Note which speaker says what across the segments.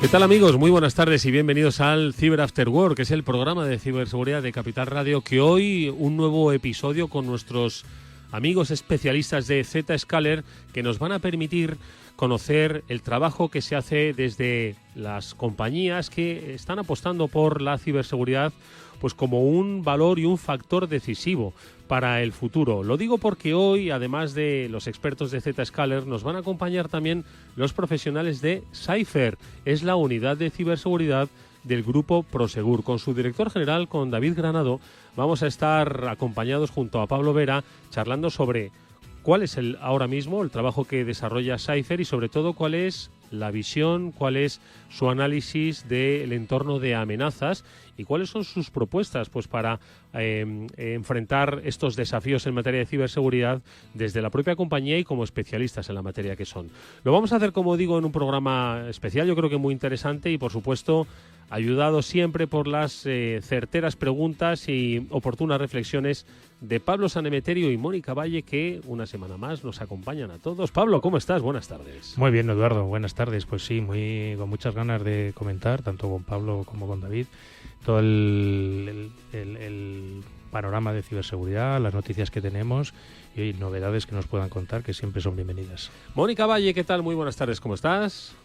Speaker 1: ¿Qué tal, amigos? Muy buenas tardes y bienvenidos al Cyber After Work, que es el programa de ciberseguridad de Capital Radio, que hoy un nuevo episodio con nuestros amigos especialistas de Zscaler que nos van a permitir conocer el trabajo que se hace desde las compañías que están apostando por la ciberseguridad pues como un valor y un factor decisivo para el futuro. Lo digo porque hoy, además de los expertos de Zscaler, nos van a acompañar también los profesionales de Cypher. Es la unidad de ciberseguridad del grupo Prosegur. Con su director general, con David Granado, vamos a estar acompañados junto a Pablo Vera, charlando sobre cuál es ahora mismo el trabajo que desarrolla Cypher y sobre todo cuál es la visión, cuál es su análisis del entorno de amenazas y cuáles son sus propuestas pues para enfrentar estos desafíos en materia de ciberseguridad desde la propia compañía y como especialistas en la materia que son. Lo vamos a hacer, como digo, en un programa especial, yo creo que muy interesante y, por supuesto, ayudado siempre por las certeras preguntas y oportunas reflexiones de Pablo Sanemeterio y Mónica Valle, que una semana más nos acompañan a todos. Pablo, ¿cómo estás? Buenas tardes.
Speaker 2: Muy bien, Eduardo. Buenas tardes. Pues sí, con muchas ganas de comentar, tanto con Pablo como con David, todo el panorama de ciberseguridad, las noticias que tenemos y novedades que nos puedan contar, que siempre son bienvenidas.
Speaker 1: Mónica Valle, ¿qué tal? Muy buenas tardes. ¿Cómo estás?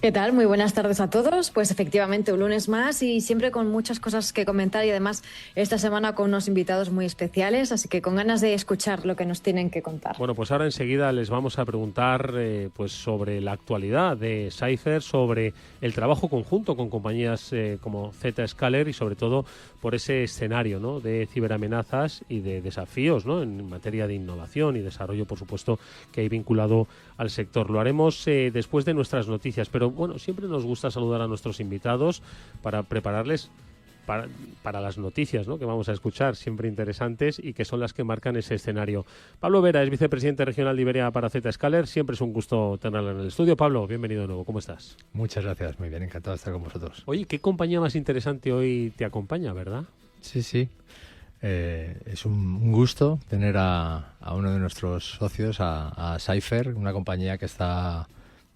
Speaker 3: ¿Qué tal? Muy buenas tardes a todos. Pues efectivamente, un lunes más y siempre con muchas cosas que comentar y además esta semana con unos invitados muy especiales, así que con ganas de escuchar lo que nos tienen que contar.
Speaker 1: Bueno, pues ahora enseguida les vamos a preguntar pues sobre la actualidad de Cypher, sobre el trabajo conjunto con compañías como Zscaler y sobre todo por ese escenario, ¿no?, de ciberamenazas y de desafíos, ¿no?, en materia de innovación y desarrollo, por supuesto, que hay vinculado al sector. Lo haremos después de nuestras noticias, pero bueno, siempre nos gusta saludar a nuestros invitados para prepararles para las noticias, ¿no?, que vamos a escuchar, siempre interesantes y que son las que marcan ese escenario. Pablo Vera es vicepresidente regional de Iberia para Zscaler. Siempre es un gusto tenerlo en el estudio. Pablo, bienvenido de nuevo. ¿Cómo estás?
Speaker 4: Muchas gracias. Muy bien, encantado de estar con vosotros.
Speaker 1: Oye, ¿qué compañía más interesante hoy te acompaña, verdad?
Speaker 4: Sí. Es un gusto tener a uno de nuestros socios, a Cypher, una compañía que está,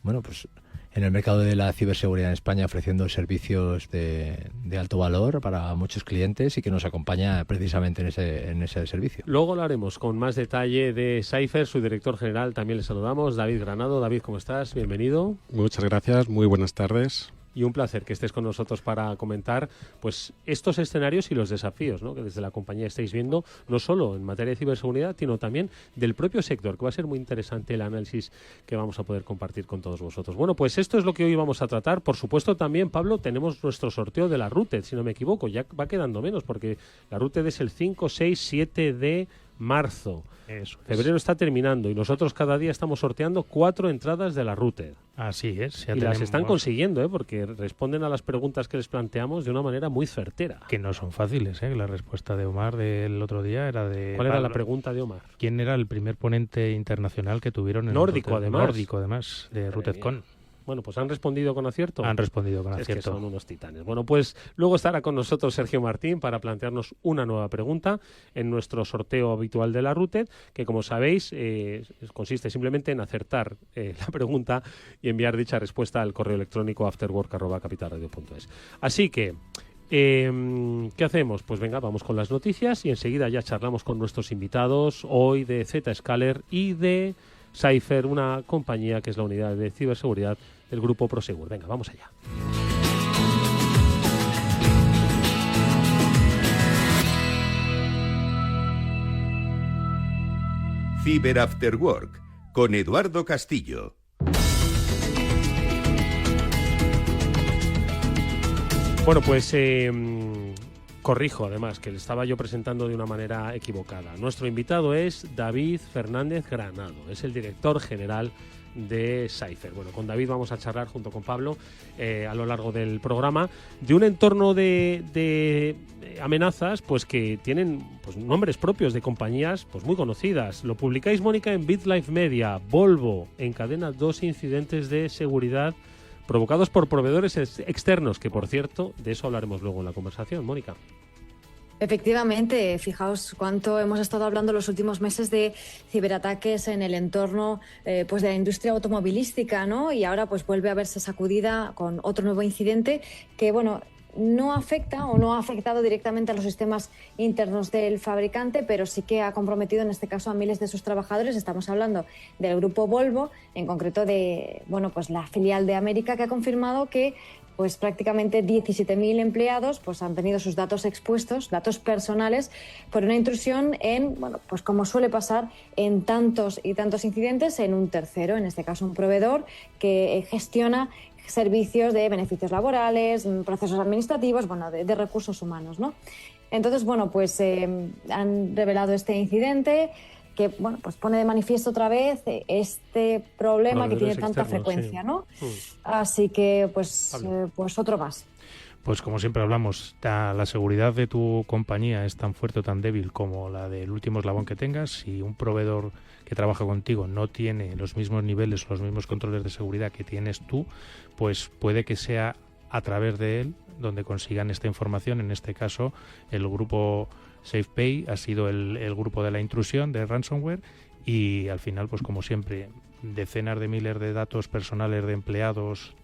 Speaker 4: bueno, pues en el mercado de la ciberseguridad en España ofreciendo servicios de alto valor para muchos clientes y que nos acompaña precisamente en ese servicio.
Speaker 1: Luego lo haremos con más detalle de Cypher, su director general. También le saludamos, David Granado. David, ¿cómo estás? Bienvenido.
Speaker 5: Muchas gracias, muy buenas tardes.
Speaker 1: Y un placer que estés con nosotros para comentar pues estos escenarios y los desafíos, ¿no?, que desde la compañía estáis viendo, no solo en materia de ciberseguridad, sino también del propio sector, que va a ser muy interesante el análisis que vamos a poder compartir con todos vosotros. Bueno, pues esto es lo que hoy vamos a tratar. Por supuesto, también, Pablo, tenemos nuestro sorteo de la RUTED, si no me equivoco. Ya va quedando menos, porque la RUTED es el 5, 6, 7 de marzo.
Speaker 2: Eso es.
Speaker 1: Febrero está terminando y nosotros cada día estamos sorteando 4 entradas de la RUTED.
Speaker 2: Así es.
Speaker 1: Y las están consiguiendo, porque responden a las preguntas que les planteamos de una manera muy certera.
Speaker 2: Que no son fáciles, La respuesta de Omar del otro día era de...
Speaker 1: ¿Cuál era la pregunta de Omar?
Speaker 2: ¿Quién era el primer ponente internacional que tuvieron en
Speaker 1: Nórdico,
Speaker 2: además, de RUTEDCon?
Speaker 1: Bueno, pues han respondido con acierto.
Speaker 2: Han respondido con acierto.
Speaker 1: Es que son unos titanes. Bueno, pues luego estará con nosotros Sergio Martín para plantearnos una nueva pregunta en nuestro sorteo habitual de la RUTED, que, como sabéis, consiste simplemente en acertar la pregunta y enviar dicha respuesta al correo electrónico afterwork@capitalradio.es. Así que, ¿qué hacemos? Pues venga, vamos con las noticias y enseguida ya charlamos con nuestros invitados hoy de Zscaler y de Cypher, una compañía que es la unidad de ciberseguridad del grupo Prosegur. Venga, vamos allá.
Speaker 6: Cyber After Work con Eduardo Castillo.
Speaker 1: Bueno, pues corrijo, además, que le estaba yo presentando de una manera equivocada. Nuestro invitado es David Fernández Granado, es el director general de Cypher. Bueno, con David vamos a charlar junto con Pablo a lo largo del programa de un entorno de amenazas pues que tienen pues nombres propios de compañías pues muy conocidas. Lo publicáis, Mónica, en BitLife Media. Volvo encadena 2 incidentes de seguridad provocados por proveedores externos, que, por cierto, de eso hablaremos luego en la conversación. Mónica.
Speaker 3: Efectivamente, fijaos cuánto hemos estado hablando los últimos meses de ciberataques en el entorno pues de la industria automovilística, ¿no? Y ahora pues vuelve a verse sacudida con otro nuevo incidente que, bueno, no afecta o no ha afectado directamente a los sistemas internos del fabricante, pero sí que ha comprometido en este caso a miles de sus trabajadores. Estamos hablando del grupo Volvo, en concreto de, bueno, pues la filial de América, que ha confirmado que pues prácticamente 17.000 empleados pues han tenido sus datos expuestos, datos personales, por una intrusión en, bueno, pues como suele pasar en tantos y tantos incidentes, en un tercero, en este caso un proveedor que gestiona servicios de beneficios laborales, procesos administrativos, bueno, de recursos humanos, ¿no? Entonces, bueno, pues han revelado este incidente que, bueno, pues pone de manifiesto otra vez este problema que tiene tanta frecuencia, sí, ¿no? Así que, pues otro más.
Speaker 2: Pues como siempre hablamos, la seguridad de tu compañía es tan fuerte o tan débil como la del último eslabón que tengas. Si un proveedor que trabaja contigo no tiene los mismos niveles, los mismos controles de seguridad que tienes tú, pues puede que sea a través de él donde consigan esta información. En este caso, el grupo SafePay ha sido el grupo de la intrusión de ransomware y al final, pues como siempre, decenas de miles de datos personales de empleados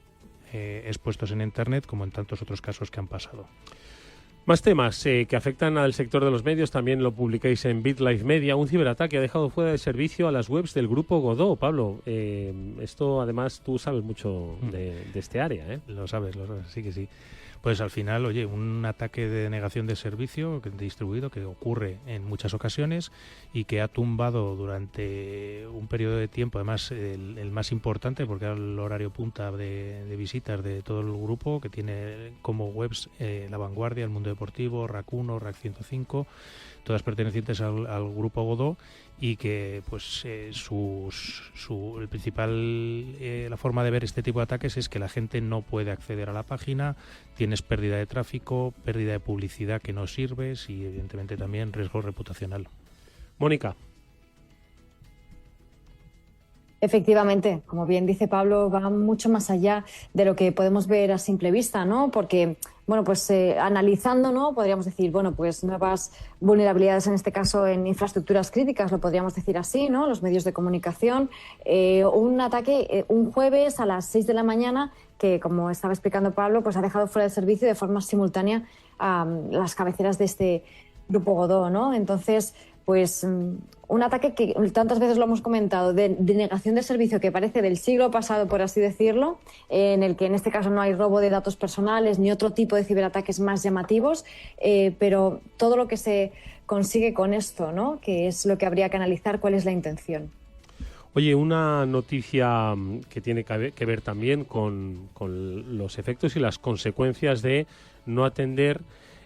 Speaker 2: expuestos en Internet, como en tantos otros casos que han pasado.
Speaker 1: Más temas que afectan al sector de los medios, también lo publicáis en BitLife Media. Un ciberataque ha dejado fuera de servicio a las webs del grupo Godó. Pablo, esto además tú sabes mucho de este área, ¿eh?
Speaker 2: Lo sabes, sí que sí. Pues al final, oye, un ataque de negación de servicio distribuido que ocurre en muchas ocasiones y que ha tumbado durante un periodo de tiempo, además el más importante, porque era el horario punta de visitas de todo el grupo, que tiene como webs La Vanguardia, El Mundo Deportivo, RAC 1, RAC 105, todas pertenecientes al grupo Godó, y que pues el principal la forma de ver este tipo de ataques es que la gente no puede acceder a la página, tienes pérdida de tráfico, pérdida de publicidad que no sirves y evidentemente también riesgo reputacional.
Speaker 1: Mónica.
Speaker 3: Efectivamente, como bien dice Pablo, va mucho más allá de lo que podemos ver a simple vista, ¿no? Porque, bueno, pues analizando, ¿no? Podríamos decir, bueno, pues nuevas vulnerabilidades, en este caso en infraestructuras críticas, lo podríamos decir así, ¿no? Los medios de comunicación. Un ataque un jueves a las 6 de la mañana que, como estaba explicando Pablo, pues ha dejado fuera de servicio de forma simultánea a las cabeceras de este grupo Godó, ¿no? Entonces, pues un ataque que tantas veces lo hemos comentado, de negación de servicio que parece del siglo pasado, por así decirlo, en el que en este caso no hay robo de datos personales ni otro tipo de ciberataques más llamativos, pero todo lo que se consigue con esto, ¿no? Que es lo que habría que analizar, cuál es la intención.
Speaker 1: Oye, una noticia que tiene que ver también con los efectos y las consecuencias de no atender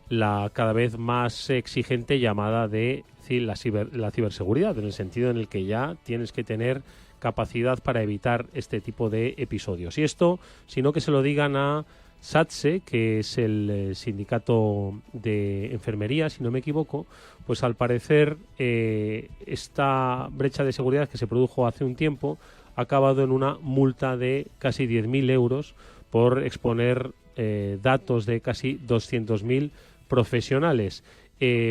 Speaker 1: la cada vez más exigente llamada de la ciberseguridad, en el sentido en el que ya tienes que tener capacidad para evitar este tipo de episodios. Y esto, sino que se lo digan a SATSE, que es el sindicato de enfermería, si no me equivoco, pues al parecer esta brecha de seguridad que se produjo hace un tiempo ha acabado en una multa de casi 10.000 euros por exponer datos de casi 200.000 profesionales.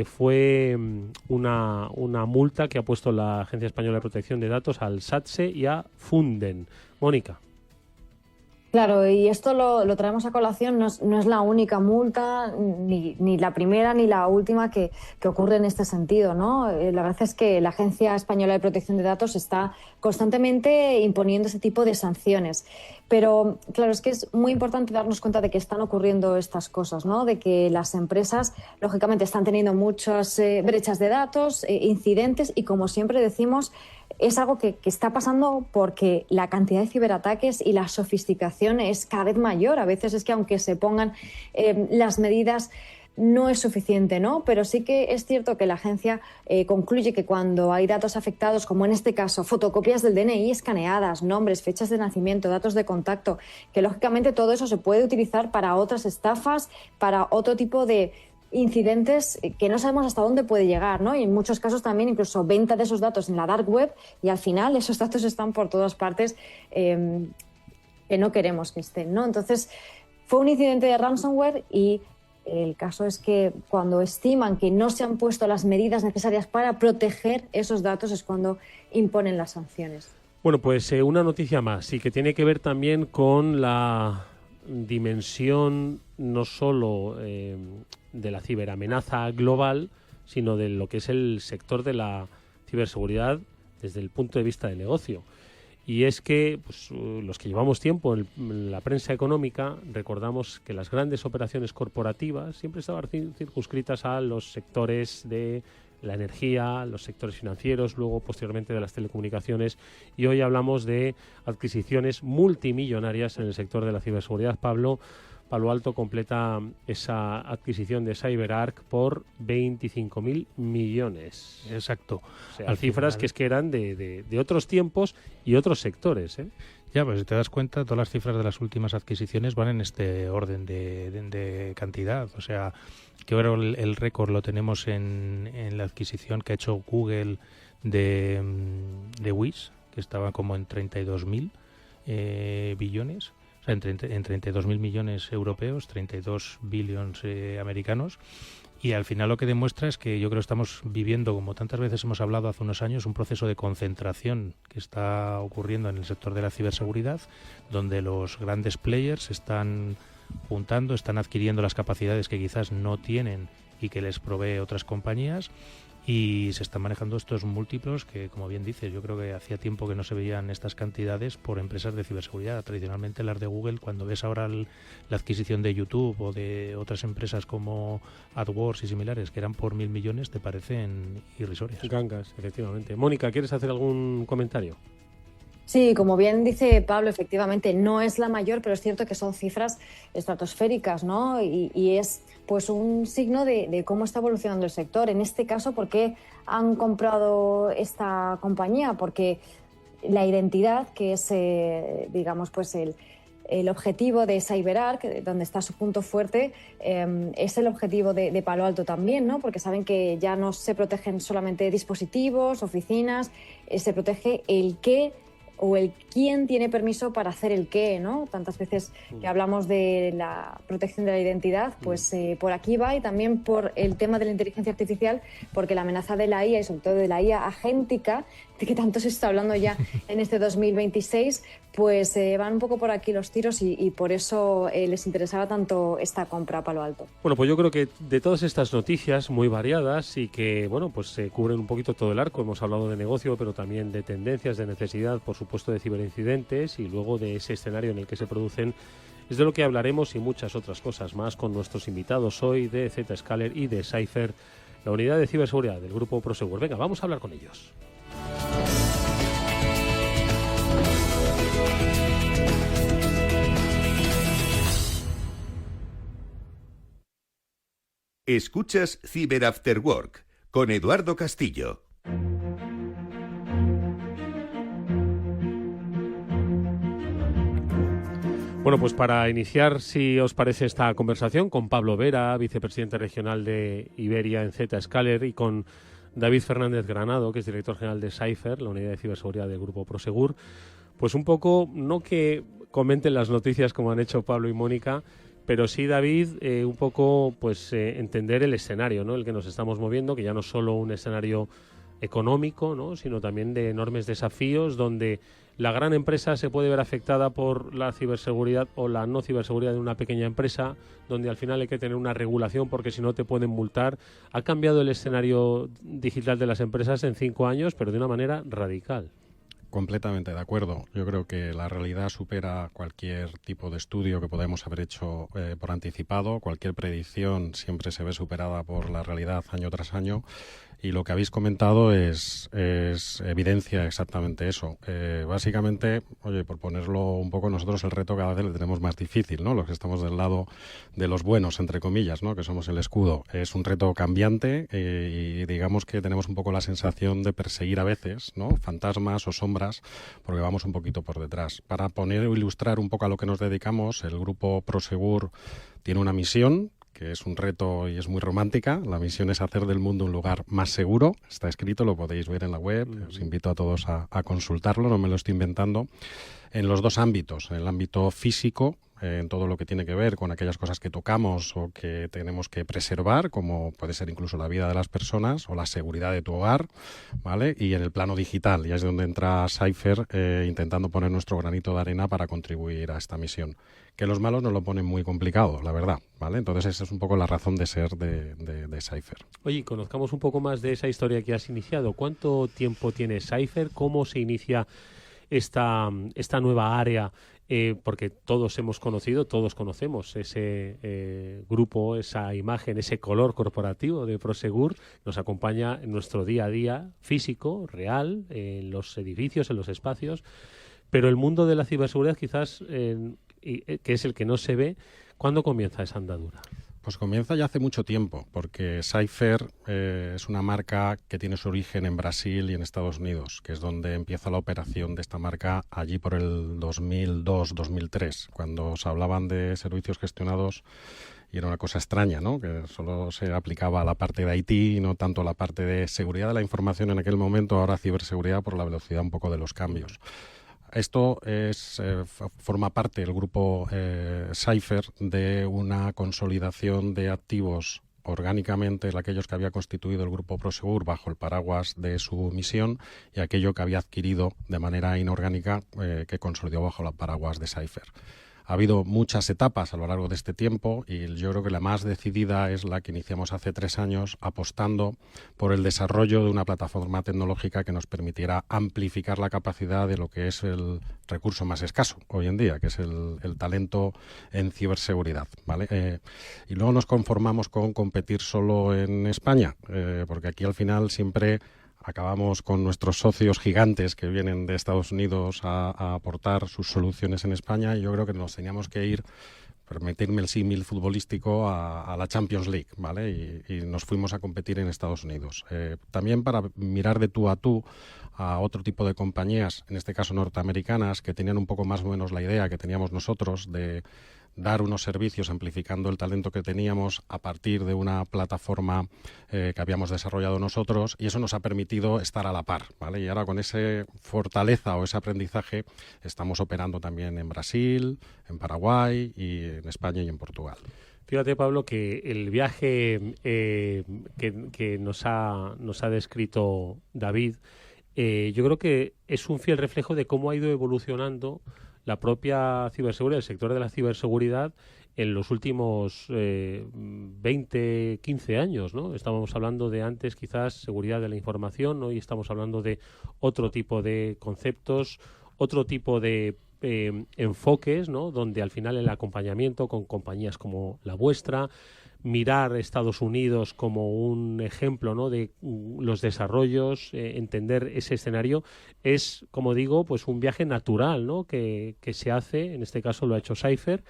Speaker 1: Fue una multa que ha puesto la Agencia Española de Protección de Datos al SATSE y a Funden. Mónica.
Speaker 3: Claro, y esto lo traemos a colación, no es la única multa, ni la primera ni la última que ocurre en este sentido, ¿no? La verdad es que la Agencia Española de Protección de Datos está constantemente imponiendo ese tipo de sanciones. Pero, claro, es que es muy importante darnos cuenta de que están ocurriendo estas cosas, ¿no? De que las empresas, lógicamente, están teniendo muchas brechas de datos, incidentes, y como siempre decimos, es algo que está pasando porque la cantidad de ciberataques y la sofisticación es cada vez mayor. A veces es que aunque se pongan las medidas no es suficiente, ¿no? Pero sí que es cierto que la agencia concluye que cuando hay datos afectados, como en este caso, fotocopias del DNI escaneadas, nombres, fechas de nacimiento, datos de contacto, que lógicamente todo eso se puede utilizar para otras estafas, para otro tipo de incidentes que no sabemos hasta dónde puede llegar, ¿no? Y en muchos casos también incluso venta de esos datos en la dark web, y al final esos datos están por todas partes que no queremos que estén, ¿no? Entonces fue un incidente de ransomware y El caso es que cuando estiman que no se han puesto las medidas necesarias para proteger esos datos es cuando imponen las sanciones.
Speaker 1: Bueno, pues una noticia más y que tiene que ver también con la dimensión no solo de la ciberamenaza global, sino de lo que es el sector de la ciberseguridad desde el punto de vista de negocio. Y es que pues, los que llevamos tiempo en la prensa económica recordamos que las grandes operaciones corporativas siempre estaban circunscritas a los sectores de la energía, los sectores financieros, luego posteriormente de las telecomunicaciones, y hoy hablamos de adquisiciones multimillonarias en el sector de la ciberseguridad. Palo Alto completa esa adquisición de CyberArk por 25.000 millones.
Speaker 2: Exacto.
Speaker 1: O sea, cifras final, que eran de otros tiempos y otros sectores, ¿eh?
Speaker 2: Ya, pues si te das cuenta, todas las cifras de las últimas adquisiciones van en este orden de cantidad. O sea, que ahora el récord lo tenemos en la adquisición que ha hecho Google de Wiz, que estaba como en 32.000 billones. O sea, en 32.000 millones europeos, 32 billions americanos. Y al final lo que demuestra es que yo creo que estamos viviendo, como tantas veces hemos hablado hace unos años, un proceso de concentración que está ocurriendo en el sector de la ciberseguridad, donde los grandes players están juntando, están adquiriendo las capacidades que quizás no tienen y que les provee otras compañías, y se están manejando estos múltiplos que, como bien dices, yo creo que hacía tiempo que no se veían estas cantidades por empresas de ciberseguridad. Tradicionalmente las de Google, cuando ves ahora la adquisición de YouTube o de otras empresas como AdWords y similares, que eran por 1.000 millones, te parecen irrisorias.
Speaker 1: Gangas, efectivamente. Mónica, ¿quieres hacer algún comentario?
Speaker 3: Sí, como bien dice Pablo, efectivamente no es la mayor, pero es cierto que son cifras estratosféricas, ¿no? Y es pues un signo de cómo está evolucionando el sector. En este caso, ¿por qué han comprado esta compañía? Porque la identidad, que es, digamos, pues el objetivo de CyberArk, donde está su punto fuerte, es el objetivo de Palo Alto también, ¿no? Porque saben que ya no se protegen solamente dispositivos, oficinas, se protege el qué o el quién tiene permiso para hacer el qué, ¿no? Tantas veces que hablamos de la protección de la identidad, pues por aquí va, y también por el tema de la inteligencia artificial, porque la amenaza de la IA y sobre todo de la IA agéntica, de que tanto se está hablando ya en este 2026, pues van un poco por aquí los tiros y por eso les interesaba tanto esta compra a Palo Alto.
Speaker 1: Bueno, pues yo creo que de todas estas noticias muy variadas y que, bueno, pues se cubren un poquito todo el arco, hemos hablado de negocio, pero también de tendencias, de necesidad, por supuesto, de ciberincidentes y luego de ese escenario en el que se producen, es de lo que hablaremos y muchas otras cosas más con nuestros invitados hoy de Zscaler y de Cypher, la unidad de ciberseguridad del grupo Prosegur. Venga, vamos a hablar con ellos.
Speaker 6: Escuchas Cyber After Work con Eduardo Castillo.
Speaker 1: Bueno, pues para iniciar, si os parece, esta conversación con Pablo Vera, vicepresidente regional de Iberia en Zscaler, y con David Fernández Granado, que es director general de Cypher, la unidad de ciberseguridad del grupo Prosegur, pues un poco, no que comenten las noticias como han hecho Pablo y Mónica, pero sí, David, un poco pues entender el escenario, ¿no?, el que nos estamos moviendo, que ya no es solo un escenario económico, ¿no?, sino también de enormes desafíos, donde la gran empresa se puede ver afectada por la ciberseguridad o la no ciberseguridad de una pequeña empresa, donde al final hay que tener una regulación porque si no te pueden multar. Ha cambiado el escenario digital de las empresas en 5 años, pero de una manera radical.
Speaker 5: Completamente de acuerdo. Yo creo que la realidad supera cualquier tipo de estudio que podemos haber hecho por anticipado. Cualquier predicción siempre se ve superada por la realidad año tras año. Y lo que habéis comentado es evidencia exactamente eso. Básicamente, oye, por ponerlo un poco, nosotros el reto cada vez le tenemos más difícil, ¿no? Los que estamos del lado de los buenos, entre comillas, ¿no?, que somos el escudo. Es un reto cambiante y digamos que tenemos un poco la sensación de perseguir a veces, ¿no?, fantasmas o sombras, porque vamos un poquito por detrás. Para poner o ilustrar un poco a lo que nos dedicamos, el grupo Prosegur tiene una misión, que es un reto y es muy romántica. La misión es hacer del mundo un lugar más seguro. Está escrito, lo podéis ver en la web. Os invito a todos a consultarlo, no me lo estoy inventando. En los dos ámbitos, en el ámbito físico, en todo lo que tiene que ver con aquellas cosas que tocamos o que tenemos que preservar, como puede ser incluso la vida de las personas o la seguridad de tu hogar, ¿vale? Y en el plano digital, y es donde entra Cypher intentando poner nuestro granito de arena para contribuir a esta misión. Que los malos nos lo ponen muy complicado, la verdad, ¿vale? Entonces esa es un poco la razón de ser de Cypher.
Speaker 1: Oye, conozcamos un poco más de esa historia que has iniciado. ¿Cuánto tiempo tiene Cypher? ¿Cómo se inicia esta nueva área? Porque todos hemos conocido, todos conocemos ese grupo, esa imagen, ese color corporativo de Prosegur. Nos acompaña en nuestro día a día físico, real, en los edificios, en los espacios. Pero el mundo de la ciberseguridad quizás, que es el que no se ve, ¿cuándo comienza esa andadura?
Speaker 5: Pues comienza ya hace mucho tiempo, porque Cypher es una marca que tiene su origen en Brasil y en Estados Unidos, que es donde empieza la operación de esta marca allí por el 2002-2003, cuando se hablaban de servicios gestionados y era una cosa extraña, ¿no? Que solo se aplicaba a la parte de IT y no tanto a la parte de seguridad de la información en aquel momento, ahora ciberseguridad por la velocidad un poco de los cambios. Esto forma parte del grupo Cypher de una consolidación de activos orgánicamente, aquellos que había constituido el grupo Prosegur bajo el paraguas de su misión y aquello que había adquirido de manera inorgánica que consolidó bajo el paraguas de Cypher. Ha habido muchas etapas a lo largo de este tiempo y yo creo que la más decidida es la que iniciamos hace 3 años apostando por el desarrollo de una plataforma tecnológica que nos permitiera amplificar la capacidad de lo que es el recurso más escaso hoy en día, que es el talento en ciberseguridad, ¿vale? Y luego nos conformamos con competir solo en España, porque aquí al final siempre acabamos con nuestros socios gigantes que vienen de Estados Unidos a aportar sus soluciones en España y yo creo que nos teníamos que ir, permitirme el símil futbolístico, a la Champions League, ¿vale? Y nos fuimos a competir en Estados Unidos. También para mirar de tú a otro tipo de compañías, en este caso norteamericanas, que tenían un poco más o menos la idea que teníamos nosotros de dar unos servicios amplificando el talento que teníamos a partir de una plataforma que habíamos desarrollado nosotros y eso nos ha permitido estar a la par, ¿vale? Y ahora con esa fortaleza o ese aprendizaje estamos operando también en Brasil, en Paraguay y en España y en Portugal.
Speaker 1: Fíjate, Pablo, que el viaje que nos ha descrito David, yo creo que es un fiel reflejo de cómo ha ido evolucionando la propia ciberseguridad, el sector de la ciberseguridad en los últimos 20, 15 años, ¿no? Estábamos hablando de antes quizás seguridad de la información, hoy estamos hablando de otro tipo de conceptos, otro tipo de enfoques, ¿no? Donde al final el acompañamiento con compañías como la vuestra, mirar Estados Unidos como un ejemplo, ¿no? De los desarrollos, entender ese escenario, es, como digo, pues un viaje natural, ¿no? Que se hace, en este caso lo ha hecho Cypher,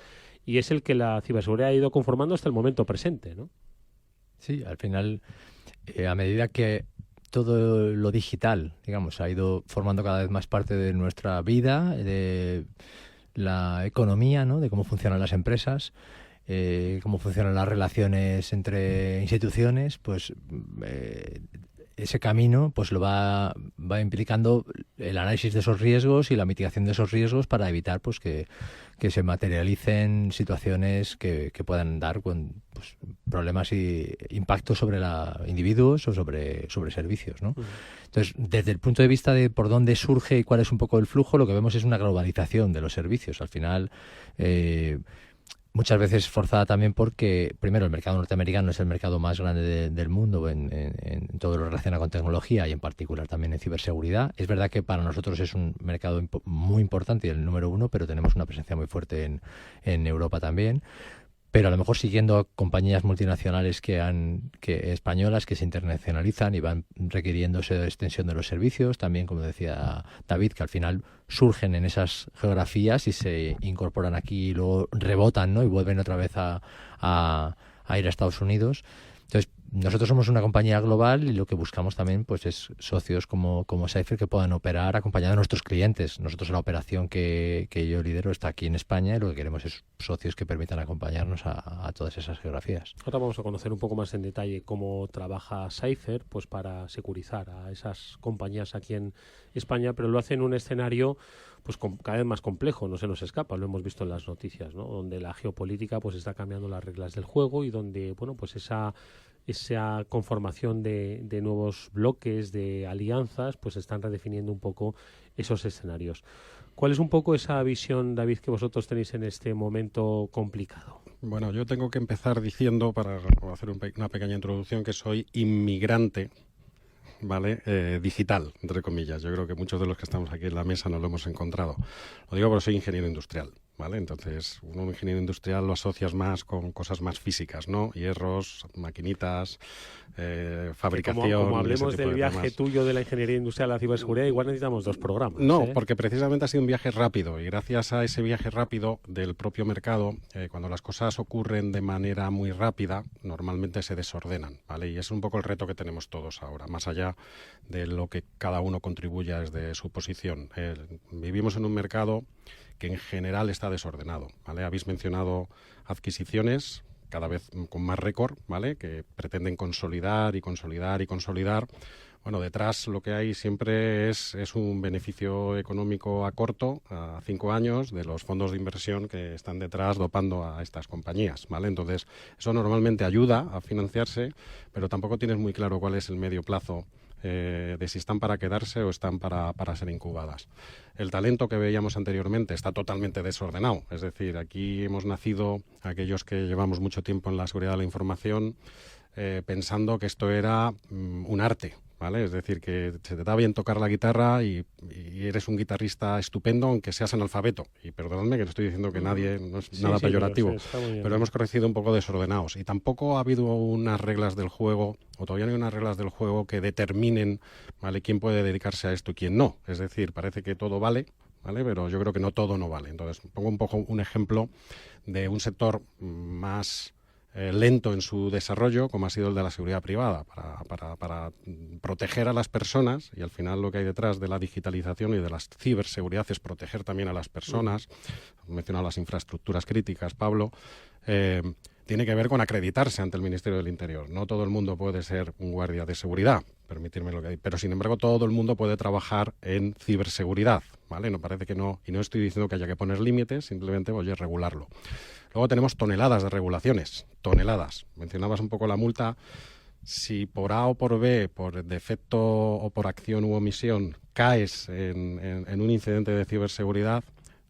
Speaker 1: y es el que la ciberseguridad ha ido conformando hasta el momento presente, ¿no?
Speaker 4: Sí, al final, a medida que todo lo digital, digamos, ha ido formando cada vez más parte de nuestra vida, de la economía, ¿no? De cómo funcionan las empresas, cómo funcionan las relaciones entre instituciones, pues ese camino pues lo va implicando el análisis de esos riesgos y la mitigación de esos riesgos para evitar pues que se materialicen situaciones que puedan dar con pues, problemas y impactos sobre individuos o sobre servicios, ¿no? Entonces, desde el punto de vista de por dónde surge y cuál es un poco el flujo, lo que vemos es una globalización de los servicios. Al final, muchas veces forzada también porque, primero, el mercado norteamericano es el mercado más grande del mundo en todo lo relacionado con tecnología y en particular también en ciberseguridad. Es verdad que para nosotros es un mercado muy importante y el número 1, pero tenemos una presencia muy fuerte en Europa también. Pero a lo mejor siguiendo a compañías multinacionales españolas que se internacionalizan y van requiriendo esa extensión de los servicios, también, como decía David, que al final surgen en esas geografías y se incorporan aquí y luego rebotan, ¿no? Y vuelven otra vez a ir a Estados Unidos. Entonces, nosotros somos una compañía global y lo que buscamos también pues es socios como Cypher que puedan operar acompañando a nuestros clientes. Nosotros la operación que yo lidero está aquí en España y lo que queremos es socios que permitan acompañarnos a todas esas geografías.
Speaker 1: Ahora vamos a conocer un poco más en detalle cómo trabaja Cypher pues para securizar a esas compañías aquí en España, pero lo hace en un escenario pues cada vez más complejo, no se nos escapa, lo hemos visto en las noticias, ¿no? Donde la geopolítica pues está cambiando las reglas del juego y donde bueno pues esa conformación de nuevos bloques, de alianzas, pues están redefiniendo un poco esos escenarios. ¿Cuál es un poco esa visión, David, que vosotros tenéis en este momento complicado?
Speaker 5: Bueno, yo tengo que empezar diciendo, para hacer una pequeña introducción, que soy inmigrante, ¿vale? Digital, entre comillas. Yo creo que muchos de los que estamos aquí en la mesa no lo hemos encontrado. Lo digo porque soy ingeniero industrial, ¿vale? Entonces, un ingeniero industrial lo asocias más con cosas más físicas, ¿no? Hierros, maquinitas, fabricación.
Speaker 1: Como hablemos del viaje tuyo de la ingeniería industrial a la ciberseguridad, igual necesitamos 2 programas.
Speaker 5: No, porque precisamente ha sido un viaje rápido y gracias a ese viaje rápido del propio mercado, cuando las cosas ocurren de manera muy rápida, normalmente se desordenan, ¿vale? Y es un poco el reto que tenemos todos ahora, más allá de lo que cada uno contribuya desde su posición. Vivimos en un mercado que en general está desordenado, ¿vale? Habéis mencionado adquisiciones cada vez con más récord, ¿vale? Que pretenden consolidar y consolidar y consolidar. Bueno, detrás lo que hay siempre es un beneficio económico a corto, a 5 años, de los fondos de inversión que están detrás dopando a estas compañías, ¿vale? Entonces, eso normalmente ayuda a financiarse, pero tampoco tienes muy claro cuál es el medio plazo de si están para quedarse o están para ser incubadas. El talento que veíamos anteriormente está totalmente desordenado. Es decir, aquí hemos nacido, aquellos que llevamos mucho tiempo en la seguridad de la información, pensando que esto era un arte, ¿vale? Es decir, que se te da bien tocar la guitarra y eres un guitarrista estupendo, aunque seas analfabeto. Y perdonadme que no estoy diciendo que nadie, no es nada peyorativo, pero hemos crecido un poco desordenados. Y tampoco ha habido unas reglas del juego, o todavía no hay unas reglas del juego que determinen, ¿vale?, quién puede dedicarse a esto y quién no. Es decir, parece que todo vale, ¿vale?, pero yo creo que no todo no vale. Entonces, pongo un poco un ejemplo de un sector más lento en su desarrollo, como ha sido el de la seguridad privada, para proteger a las personas, y al final lo que hay detrás de la digitalización y de la ciberseguridad es proteger también a las personas. He mencionado las infraestructuras críticas, Pablo. Tiene que ver con acreditarse ante el Ministerio del Interior. No todo el mundo puede ser un guardia de seguridad, permitirme lo que hay, pero sin embargo todo el mundo puede trabajar en ciberseguridad, ¿vale? No parece que no, y no estoy diciendo que haya que poner límites, simplemente voy a regularlo. Luego tenemos toneladas de regulaciones, toneladas. Mencionabas un poco la multa. Si por A o por B, por defecto o por acción u omisión, caes en un incidente de ciberseguridad,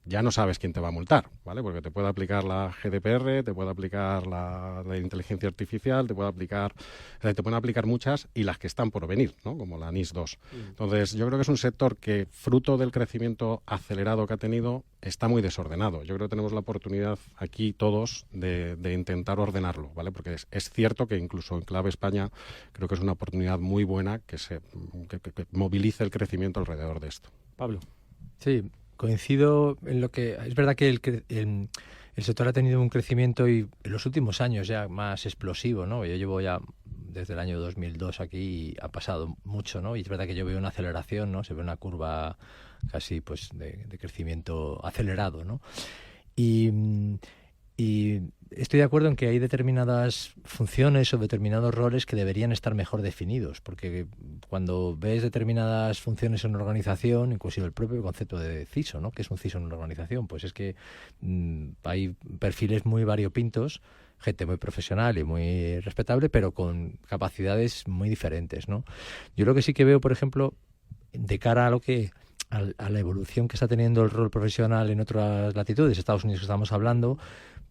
Speaker 5: ya no sabes quién te va a multar, ¿vale? Porque te puede aplicar la GDPR, te puede aplicar la inteligencia artificial, te pueden aplicar muchas, y las que están por venir, ¿no?, como la NIS 2. Entonces, yo creo que es un sector que, fruto del crecimiento acelerado que ha tenido, está muy desordenado. Yo creo que tenemos la oportunidad aquí todos de intentar ordenarlo, ¿vale? Porque es cierto que incluso en clave España creo que es una oportunidad muy buena que movilice el crecimiento alrededor de esto.
Speaker 1: Pablo.
Speaker 4: Sí, coincido en lo que... Es verdad que el sector ha tenido un crecimiento y en los últimos años ya más explosivo, ¿no? Yo llevo ya desde el año 2002 aquí y ha pasado mucho, ¿no? Y es verdad que yo veo una aceleración, ¿no? Se ve una curva casi pues de crecimiento acelerado, ¿no? Y estoy de acuerdo en que hay determinadas funciones o determinados roles que deberían estar mejor definidos, porque cuando ves determinadas funciones en una organización, inclusive el propio concepto de CISO, ¿no?, que es un CISO en una organización, pues es que hay perfiles muy variopintos, gente muy profesional y muy respetable, pero con capacidades muy diferentes, ¿no? Yo lo que sí que veo, por ejemplo, de cara a la evolución que está teniendo el rol profesional en otras latitudes, Estados Unidos que estamos hablando,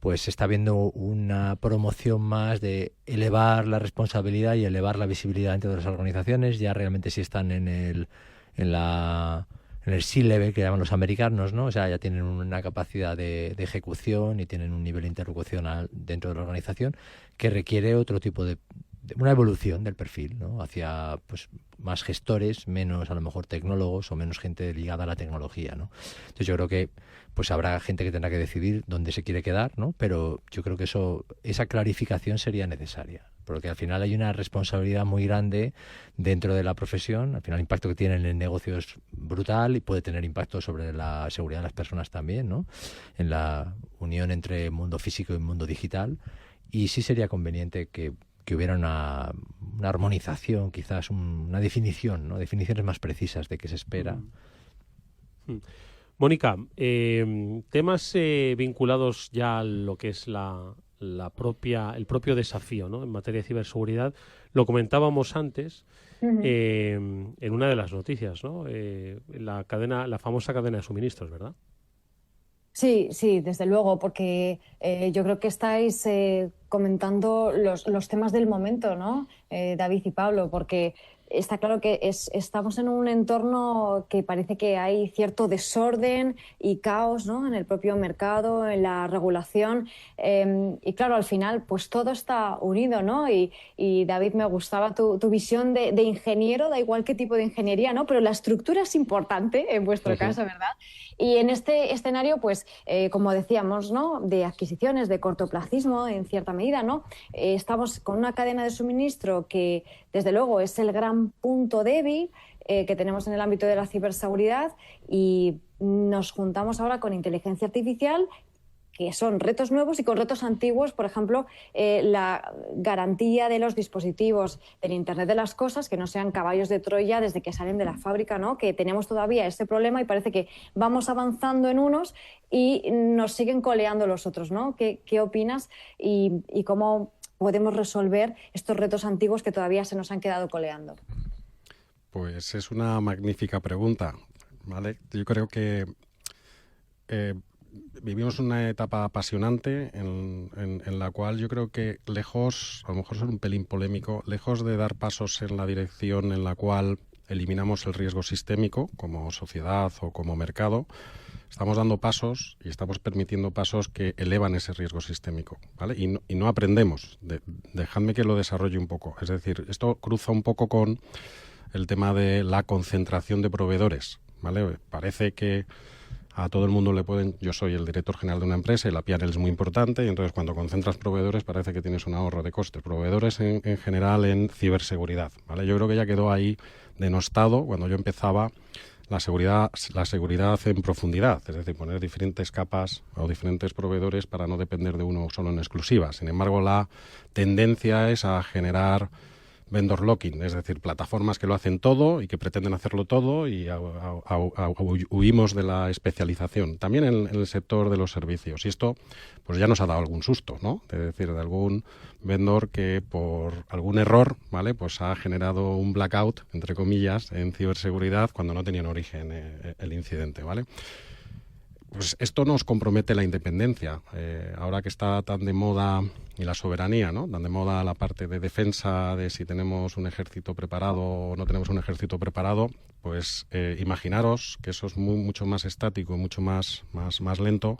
Speaker 4: pues se está viendo una promoción más de elevar la responsabilidad y elevar la visibilidad dentro de las organizaciones. Ya realmente sí están en el C-level, que llaman los americanos, ¿no? O sea, ya tienen una capacidad de ejecución y tienen un nivel interlocucional dentro de la organización que requiere otro tipo de una evolución del perfil, ¿no?, hacia pues más gestores, menos a lo mejor tecnólogos o menos gente ligada a la tecnología, ¿no? Entonces yo creo que pues habrá gente que tendrá que decidir dónde se quiere quedar, ¿no? Pero yo creo que esa clarificación sería necesaria. El porque al final hay una responsabilidad muy grande dentro de la profesión. Al final el impacto que tiene en el negocio es brutal y puede tener impacto sobre la seguridad de las personas también, ¿no? En la unión entre el mundo físico y el mundo digital. Y sí sería conveniente que hubiera una armonización, quizás una definición, ¿no? Definiciones más precisas de qué se espera.
Speaker 1: Mónica, temas vinculados ya a lo que es el propio desafío, ¿no? En materia de ciberseguridad, lo comentábamos antes en una de las noticias, ¿no? La famosa cadena de suministros, ¿verdad?
Speaker 3: Sí, sí, desde luego, porque yo creo que estáis comentando los temas del momento, ¿no? David y Pablo, porque está claro que estamos en un entorno que parece que hay cierto desorden y caos, ¿no? En el propio mercado, en la regulación. Y claro, al final, pues todo está unido, ¿no? Y David, me gustaba tu visión de ingeniero, da igual qué tipo de ingeniería, ¿no? Pero la estructura es importante en vuestro caso, ¿verdad? Y en este escenario, pues, como decíamos, ¿no? De adquisiciones, de cortoplacismo, en cierta medida, ¿no? Estamos con una cadena de suministro que, desde luego, es el gran punto débil que tenemos en el ámbito de la ciberseguridad, y nos juntamos ahora con inteligencia artificial, que son retos nuevos, y con retos antiguos, por ejemplo, la garantía de los dispositivos del Internet de las cosas, que no sean caballos de Troya desde que salen de la fábrica, ¿no? Que tenemos todavía ese problema y parece que vamos avanzando en unos y nos siguen coleando los otros, ¿no? ¿Qué opinas y cómo podemos resolver estos retos antiguos que todavía se nos han quedado coleando?
Speaker 5: Pues es una magnífica pregunta, ¿vale? Yo creo que vivimos una etapa apasionante en la cual yo creo que lejos, a lo mejor es un pelín polémico, lejos de dar pasos en la dirección en la cual eliminamos el riesgo sistémico como sociedad o como mercado, estamos dando pasos y estamos permitiendo pasos que elevan ese riesgo sistémico, ¿vale? Y no aprendemos. Dejadme que lo desarrolle un poco. Es decir, esto cruza un poco con el tema de la concentración de proveedores, ¿vale? Parece que a todo el mundo le pueden... Yo soy el director general de una empresa y la P&L es muy importante, y entonces cuando concentras proveedores parece que tienes un ahorro de costes. Proveedores en general en ciberseguridad, ¿vale? Yo creo que ya quedó ahí denostado cuando yo empezaba la seguridad en profundidad, es decir, poner diferentes capas o diferentes proveedores para no depender de uno solo en exclusiva. Sin embargo, la tendencia es a generar vendor locking, es decir, plataformas que lo hacen todo y que pretenden hacerlo todo, y huimos de la especialización. También en el sector de los servicios. Y esto pues ya nos ha dado algún susto, ¿no? Es decir, de algún vendor que por algún error, ¿vale? Pues ha generado un blackout, entre comillas, en ciberseguridad cuando no tenía origen el incidente, ¿vale? Pues esto nos compromete la independencia. Ahora que está tan de moda, y la soberanía, ¿no? Tan de moda la parte de defensa, de si tenemos un ejército preparado o no tenemos un ejército preparado, pues imaginaros que eso es mucho más estático, mucho más lento.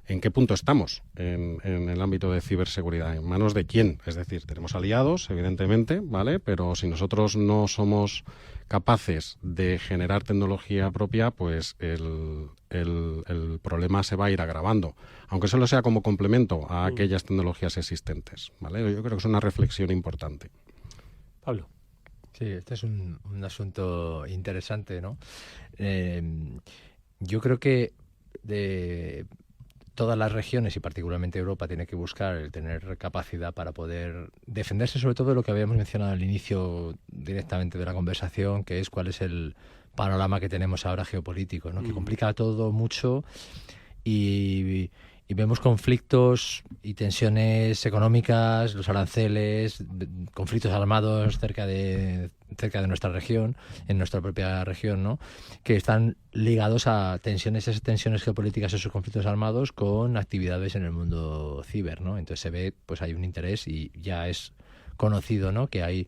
Speaker 5: ¿En qué punto estamos en el ámbito de ciberseguridad? ¿En manos de quién? Es decir, tenemos aliados, evidentemente, ¿vale? Pero si nosotros no somos capaces de generar tecnología propia, pues el problema se va a ir agravando, aunque solo sea como complemento a aquellas tecnologías existentes, ¿vale? Yo creo que es una reflexión importante.
Speaker 1: Pablo.
Speaker 4: Sí, este es un asunto interesante, ¿no? Yo creo que de todas las regiones, y particularmente Europa, tiene que buscar el tener capacidad para poder defenderse, sobre todo de lo que habíamos mencionado al inicio directamente de la conversación, que es cuál es el panorama que tenemos ahora geopolítico, ¿no? Que complica todo mucho, y vemos conflictos y tensiones económicas, los aranceles, conflictos armados cerca de nuestra región, en nuestra propia región, ¿no? Que están ligados a esas tensiones geopolíticas, esos conflictos armados, con actividades en el mundo ciber, ¿no? Entonces se ve, pues hay un interés, y ya es conocido, ¿no? Que hay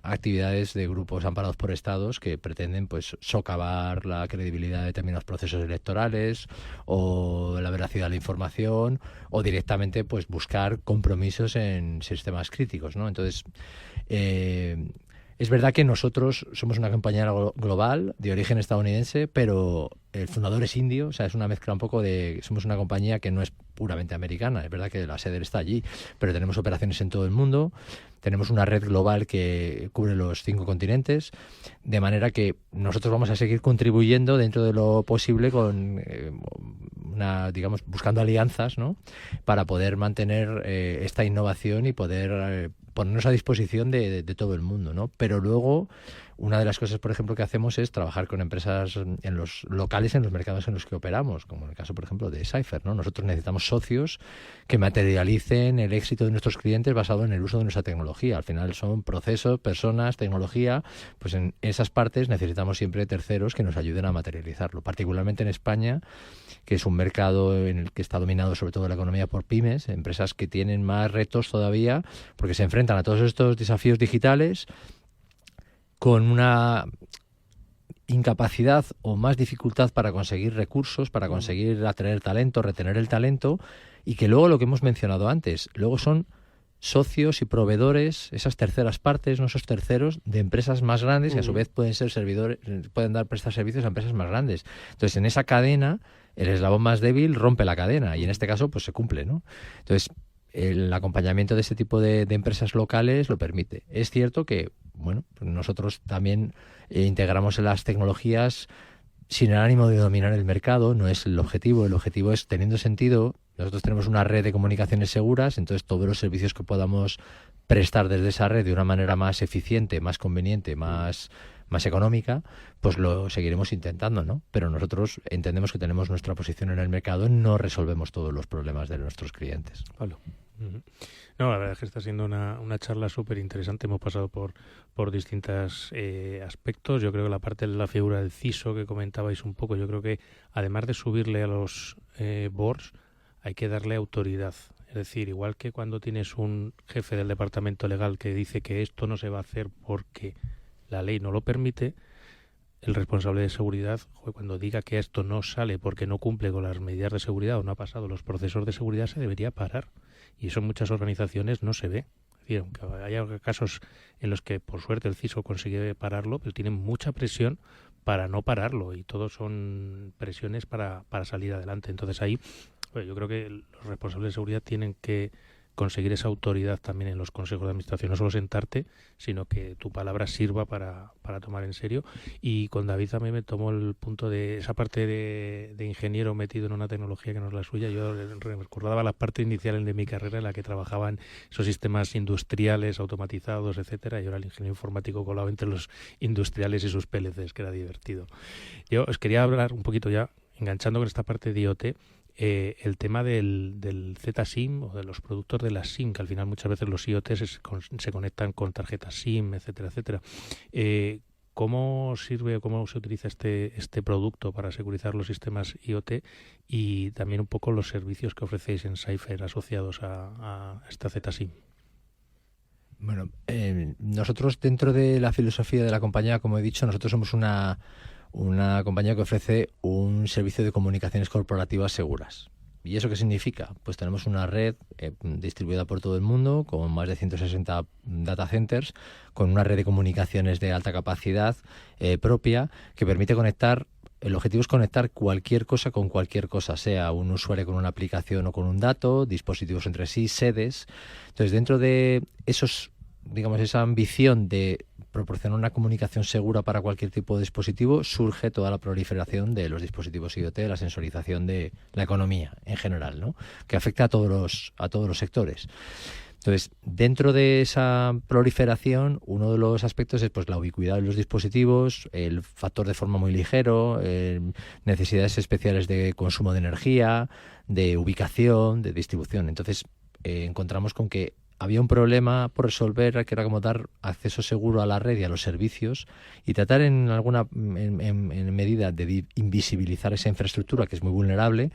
Speaker 4: actividades de grupos amparados por estados que pretenden, pues, socavar la credibilidad de determinados procesos electorales o la veracidad de la información, o directamente, pues, buscar compromisos en sistemas críticos, ¿no? Entonces, Es verdad que nosotros somos una compañía global de origen estadounidense, pero el fundador es indio, o sea, es una mezcla un poco de... Somos una compañía que no es puramente americana, es verdad que la sede está allí, pero tenemos operaciones en todo el mundo, tenemos una red global que cubre los 5 continentes, de manera que nosotros vamos a seguir contribuyendo dentro de lo posible con buscando alianzas, ¿no?, para poder mantener esta innovación y poder ponernos a disposición de todo el mundo, ¿no? Pero luego, una de las cosas, por ejemplo, que hacemos es trabajar con empresas en los locales, en los mercados en los que operamos, como en el caso, por ejemplo, de Cypher, ¿no? Nosotros necesitamos socios que materialicen el éxito de nuestros clientes basado en el uso de nuestra tecnología. Al final son procesos, personas, tecnología, pues en esas partes necesitamos siempre terceros que nos ayuden a materializarlo, particularmente en España, que es un mercado en el que está dominado sobre todo la economía por pymes, empresas que tienen más retos todavía porque se enfrentan a todos estos desafíos digitales con una incapacidad o más dificultad para conseguir recursos, para conseguir atraer talento, retener el talento, y que luego, lo que hemos mencionado antes, luego son socios y proveedores, esas terceras partes, no esos terceros, de empresas más grandes que a su vez pueden ser servidores, pueden prestar servicios a empresas más grandes. Entonces, en esa cadena, el eslabón más débil rompe la cadena y en este caso pues se cumple, ¿no? Entonces, el acompañamiento de este tipo de empresas locales lo permite. Es cierto que, bueno, pues nosotros también integramos las tecnologías sin el ánimo de dominar el mercado, no es el objetivo es, teniendo sentido, nosotros tenemos una red de comunicaciones seguras, entonces todos los servicios que podamos prestar desde esa red de una manera más eficiente, más conveniente, más económica, pues lo seguiremos intentando, ¿no? Pero nosotros entendemos que tenemos nuestra posición en el mercado, no resolvemos todos los problemas de nuestros clientes.
Speaker 2: Pablo. No, la verdad es que está siendo una charla súper interesante. Hemos pasado por distintos aspectos. Yo creo que la parte de la figura del CISO que comentabais un poco, yo creo que además de subirle a los boards, hay que darle autoridad. Es decir, igual que cuando tienes un jefe del departamento legal que dice que esto no se va a hacer porque la ley no lo permite, el responsable de seguridad, cuando diga que esto no sale porque no cumple con las medidas de seguridad o no ha pasado los procesos de seguridad, se debería parar. Y eso en muchas organizaciones no se ve. Es decir, aunque haya casos en los que por suerte el CISO consigue pararlo, pero tienen mucha presión para no pararlo y todos son presiones para salir adelante. Entonces ahí yo creo que los responsables de seguridad tienen que conseguir esa autoridad también en los consejos de administración, no solo sentarte, sino que tu palabra sirva para tomar en serio. Y con David también me tomó el punto de esa parte de ingeniero metido en una tecnología que no es la suya. Yo recordaba las partes iniciales de mi carrera en la que trabajaban esos sistemas industriales automatizados, etcétera, y ahora el ingeniero informático colado entre los industriales y sus PLCs, que era divertido. Yo os quería hablar un poquito ya, enganchando con esta parte de IoT, el tema del Z-SIM o de los productos de la SIM, que al final muchas veces los IoT se conectan con tarjetas SIM, etcétera, etcétera. ¿Cómo sirve o cómo se utiliza este producto para securizar los sistemas IoT y también un poco los servicios que ofrecéis en Cypher asociados a esta Z-SIM?
Speaker 4: Bueno, nosotros dentro de la filosofía de la compañía, como he dicho, nosotros somos una compañía que ofrece un servicio de comunicaciones corporativas seguras. ¿Y eso qué significa? Pues tenemos una red distribuida por todo el mundo, con más de 160 data centers, con una red de comunicaciones de alta capacidad propia, que permite conectar. El objetivo es conectar cualquier cosa con cualquier cosa, sea un usuario con una aplicación o con un dato, dispositivos entre sí, sedes. Entonces, dentro de esa ambición de proporcionar una comunicación segura para cualquier tipo de dispositivo, surge toda la proliferación de los dispositivos IoT, la sensorización de la economía en general, ¿no?, que afecta a todos los sectores. Entonces, dentro de esa proliferación, uno de los aspectos es pues la ubicuidad de los dispositivos, el factor de forma muy ligero, necesidades especiales de consumo de energía, de ubicación, de distribución. Entonces, encontramos con que había un problema por resolver, que era como dar acceso seguro a la red y a los servicios y tratar en medida de invisibilizar esa infraestructura que es muy vulnerable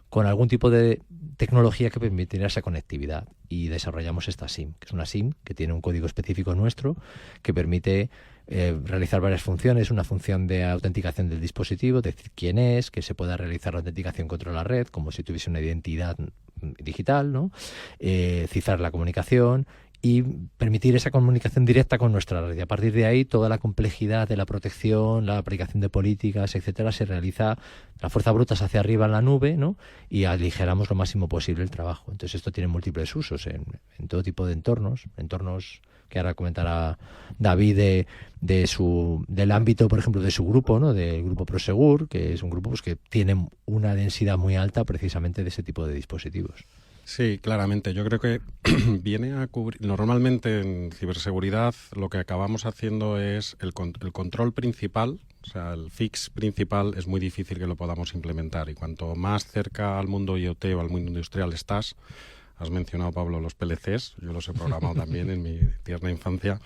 Speaker 4: con algún tipo de tecnología que permitiera esa conectividad. Y desarrollamos esta SIM, que es una SIM que tiene un código específico nuestro que permite realizar varias funciones, una función de autenticación del dispositivo, decir quién es, que se pueda realizar la autenticación contra la red, como si tuviese una identidad digital, ¿no? Cifrar la comunicación y permitir esa comunicación directa con nuestra red. Y a partir de ahí, toda la complejidad de la protección, la aplicación de políticas, etcétera, se realiza a fuerza brutas hacia arriba en la nube, ¿no? Y aligeramos lo máximo posible el trabajo. Entonces, esto tiene múltiples usos en todo tipo de entornos que ahora comentará David del ámbito, por ejemplo, de su grupo, ¿no? Del grupo Prosegur, que es un grupo pues que tiene una densidad muy alta precisamente de ese tipo de dispositivos.
Speaker 5: Sí, claramente. Yo creo que viene a cubrir... Normalmente en ciberseguridad lo que acabamos haciendo es el control principal, o sea, el fix principal es muy difícil que lo podamos implementar. Y cuanto más cerca al mundo IoT o al mundo industrial estás, has mencionado, Pablo, los PLCs, yo los he programado también en mi tierna infancia,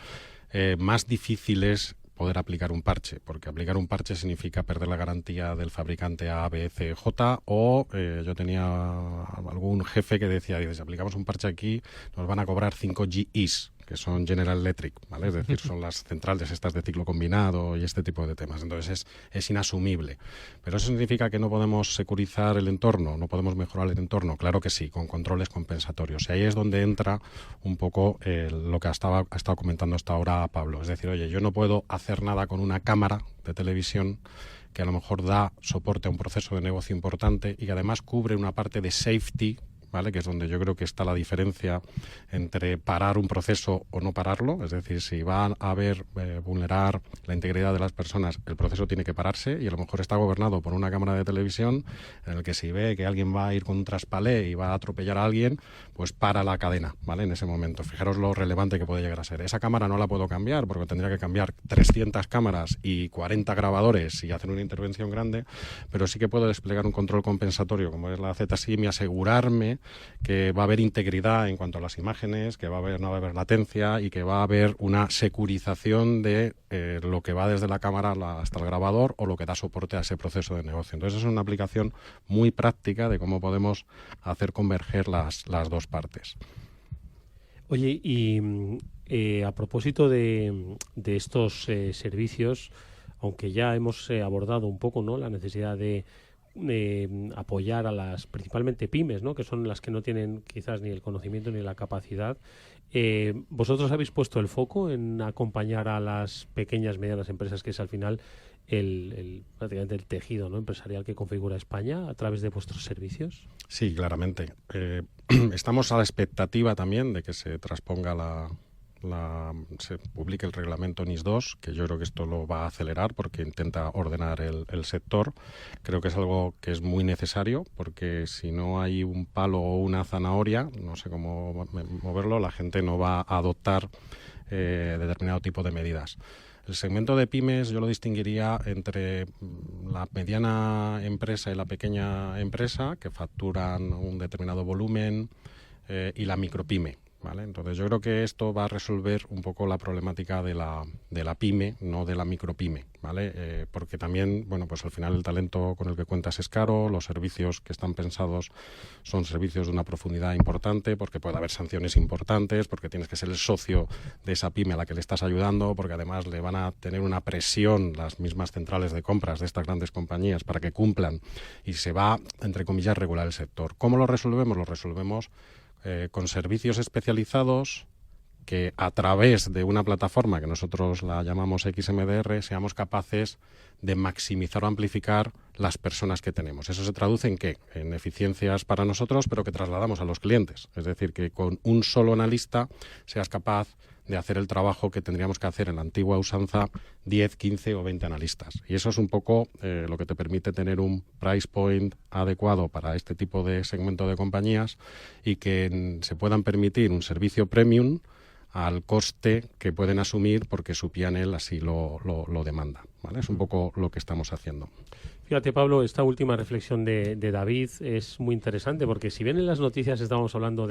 Speaker 5: más difícil es poder aplicar un parche, porque aplicar un parche significa perder la garantía del fabricante A, B, C, J, o yo tenía algún jefe que decía, si aplicamos un parche aquí, nos van a cobrar 5 GEs, que son General Electric, ¿vale? Es decir, son las centrales estas de ciclo combinado y este tipo de temas. Entonces es inasumible. Pero eso significa que no podemos securizar el entorno, no podemos mejorar el entorno. Claro que sí, con controles compensatorios. Y ahí es donde entra un poco lo que ha estado comentando hasta ahora Pablo. Es decir, oye, yo no puedo hacer nada con una cámara de televisión que a lo mejor da soporte a un proceso de negocio importante y que además cubre una parte de safety, ¿vale? Que es donde yo creo que está la diferencia entre parar un proceso o no pararlo. Es decir, si va a haber vulnerar la integridad de las personas, el proceso tiene que pararse, y a lo mejor está gobernado por una cámara de televisión en el que si ve que alguien va a ir con un traspalé y va a atropellar a alguien, pues para la cadena, ¿vale? En ese momento. Fijaros lo relevante que puede llegar a ser. Esa cámara no la puedo cambiar porque tendría que cambiar 300 cámaras y 40 grabadores y hacer una intervención grande, pero sí que puedo desplegar un control compensatorio como es la ZSIM y asegurarme que va a haber integridad en cuanto a las imágenes, que no va a haber latencia y que va a haber una securización de lo que va desde la cámara hasta el grabador o lo que da soporte a ese proceso de negocio. Entonces es una aplicación muy práctica de cómo podemos hacer converger las dos partes.
Speaker 1: Oye, y a propósito de estos servicios, aunque ya hemos abordado un poco, ¿no?, la necesidad de apoyar a las principalmente pymes, ¿no?, que son las que no tienen quizás ni el conocimiento ni la capacidad. ¿Vosotros habéis puesto el foco en acompañar a las pequeñas, medianas empresas, que es al final prácticamente el tejido, ¿no?, empresarial que configura España, a través de vuestros servicios?
Speaker 5: Sí, claramente. Estamos a la expectativa también de que se transponga se publique el reglamento NIS 2, que yo creo que esto lo va a acelerar porque intenta ordenar el sector. Creo que es algo que es muy necesario, porque si no hay un palo o una zanahoria, no sé cómo moverlo, la gente no va a adoptar determinado tipo de medidas. El segmento de pymes yo lo distinguiría entre la mediana empresa y la pequeña empresa, que facturan un determinado volumen, y la micropyme, ¿vale? Entonces yo creo que esto va a resolver un poco la problemática de la pyme, no de la micropyme, ¿vale? Porque también, bueno, pues al final el talento con el que cuentas es caro, los servicios que están pensados son servicios de una profundidad importante, porque puede haber sanciones importantes, porque tienes que ser el socio de esa pyme a la que le estás ayudando, porque además le van a tener una presión las mismas centrales de compras de estas grandes compañías para que cumplan, y se va, entre comillas, regular el sector. ¿Cómo lo resolvemos? Lo resolvemos con servicios especializados que, a través de una plataforma que nosotros la llamamos XMDR, seamos capaces de maximizar o amplificar las personas que tenemos. ¿Eso se traduce en qué? En eficiencias para nosotros, pero que trasladamos a los clientes. Es decir, que con un solo analista seas capaz de hacer el trabajo que tendríamos que hacer en la antigua usanza 10, 15 o 20 analistas. Y eso es un poco lo que te permite tener un price point adecuado para este tipo de segmento de compañías, y que se puedan permitir un servicio premium al coste que pueden asumir porque su P&L así lo demanda, ¿vale? Es un poco lo que estamos haciendo.
Speaker 1: Fíjate, Pablo, esta última reflexión de David es muy interesante, porque si bien en las noticias estábamos hablando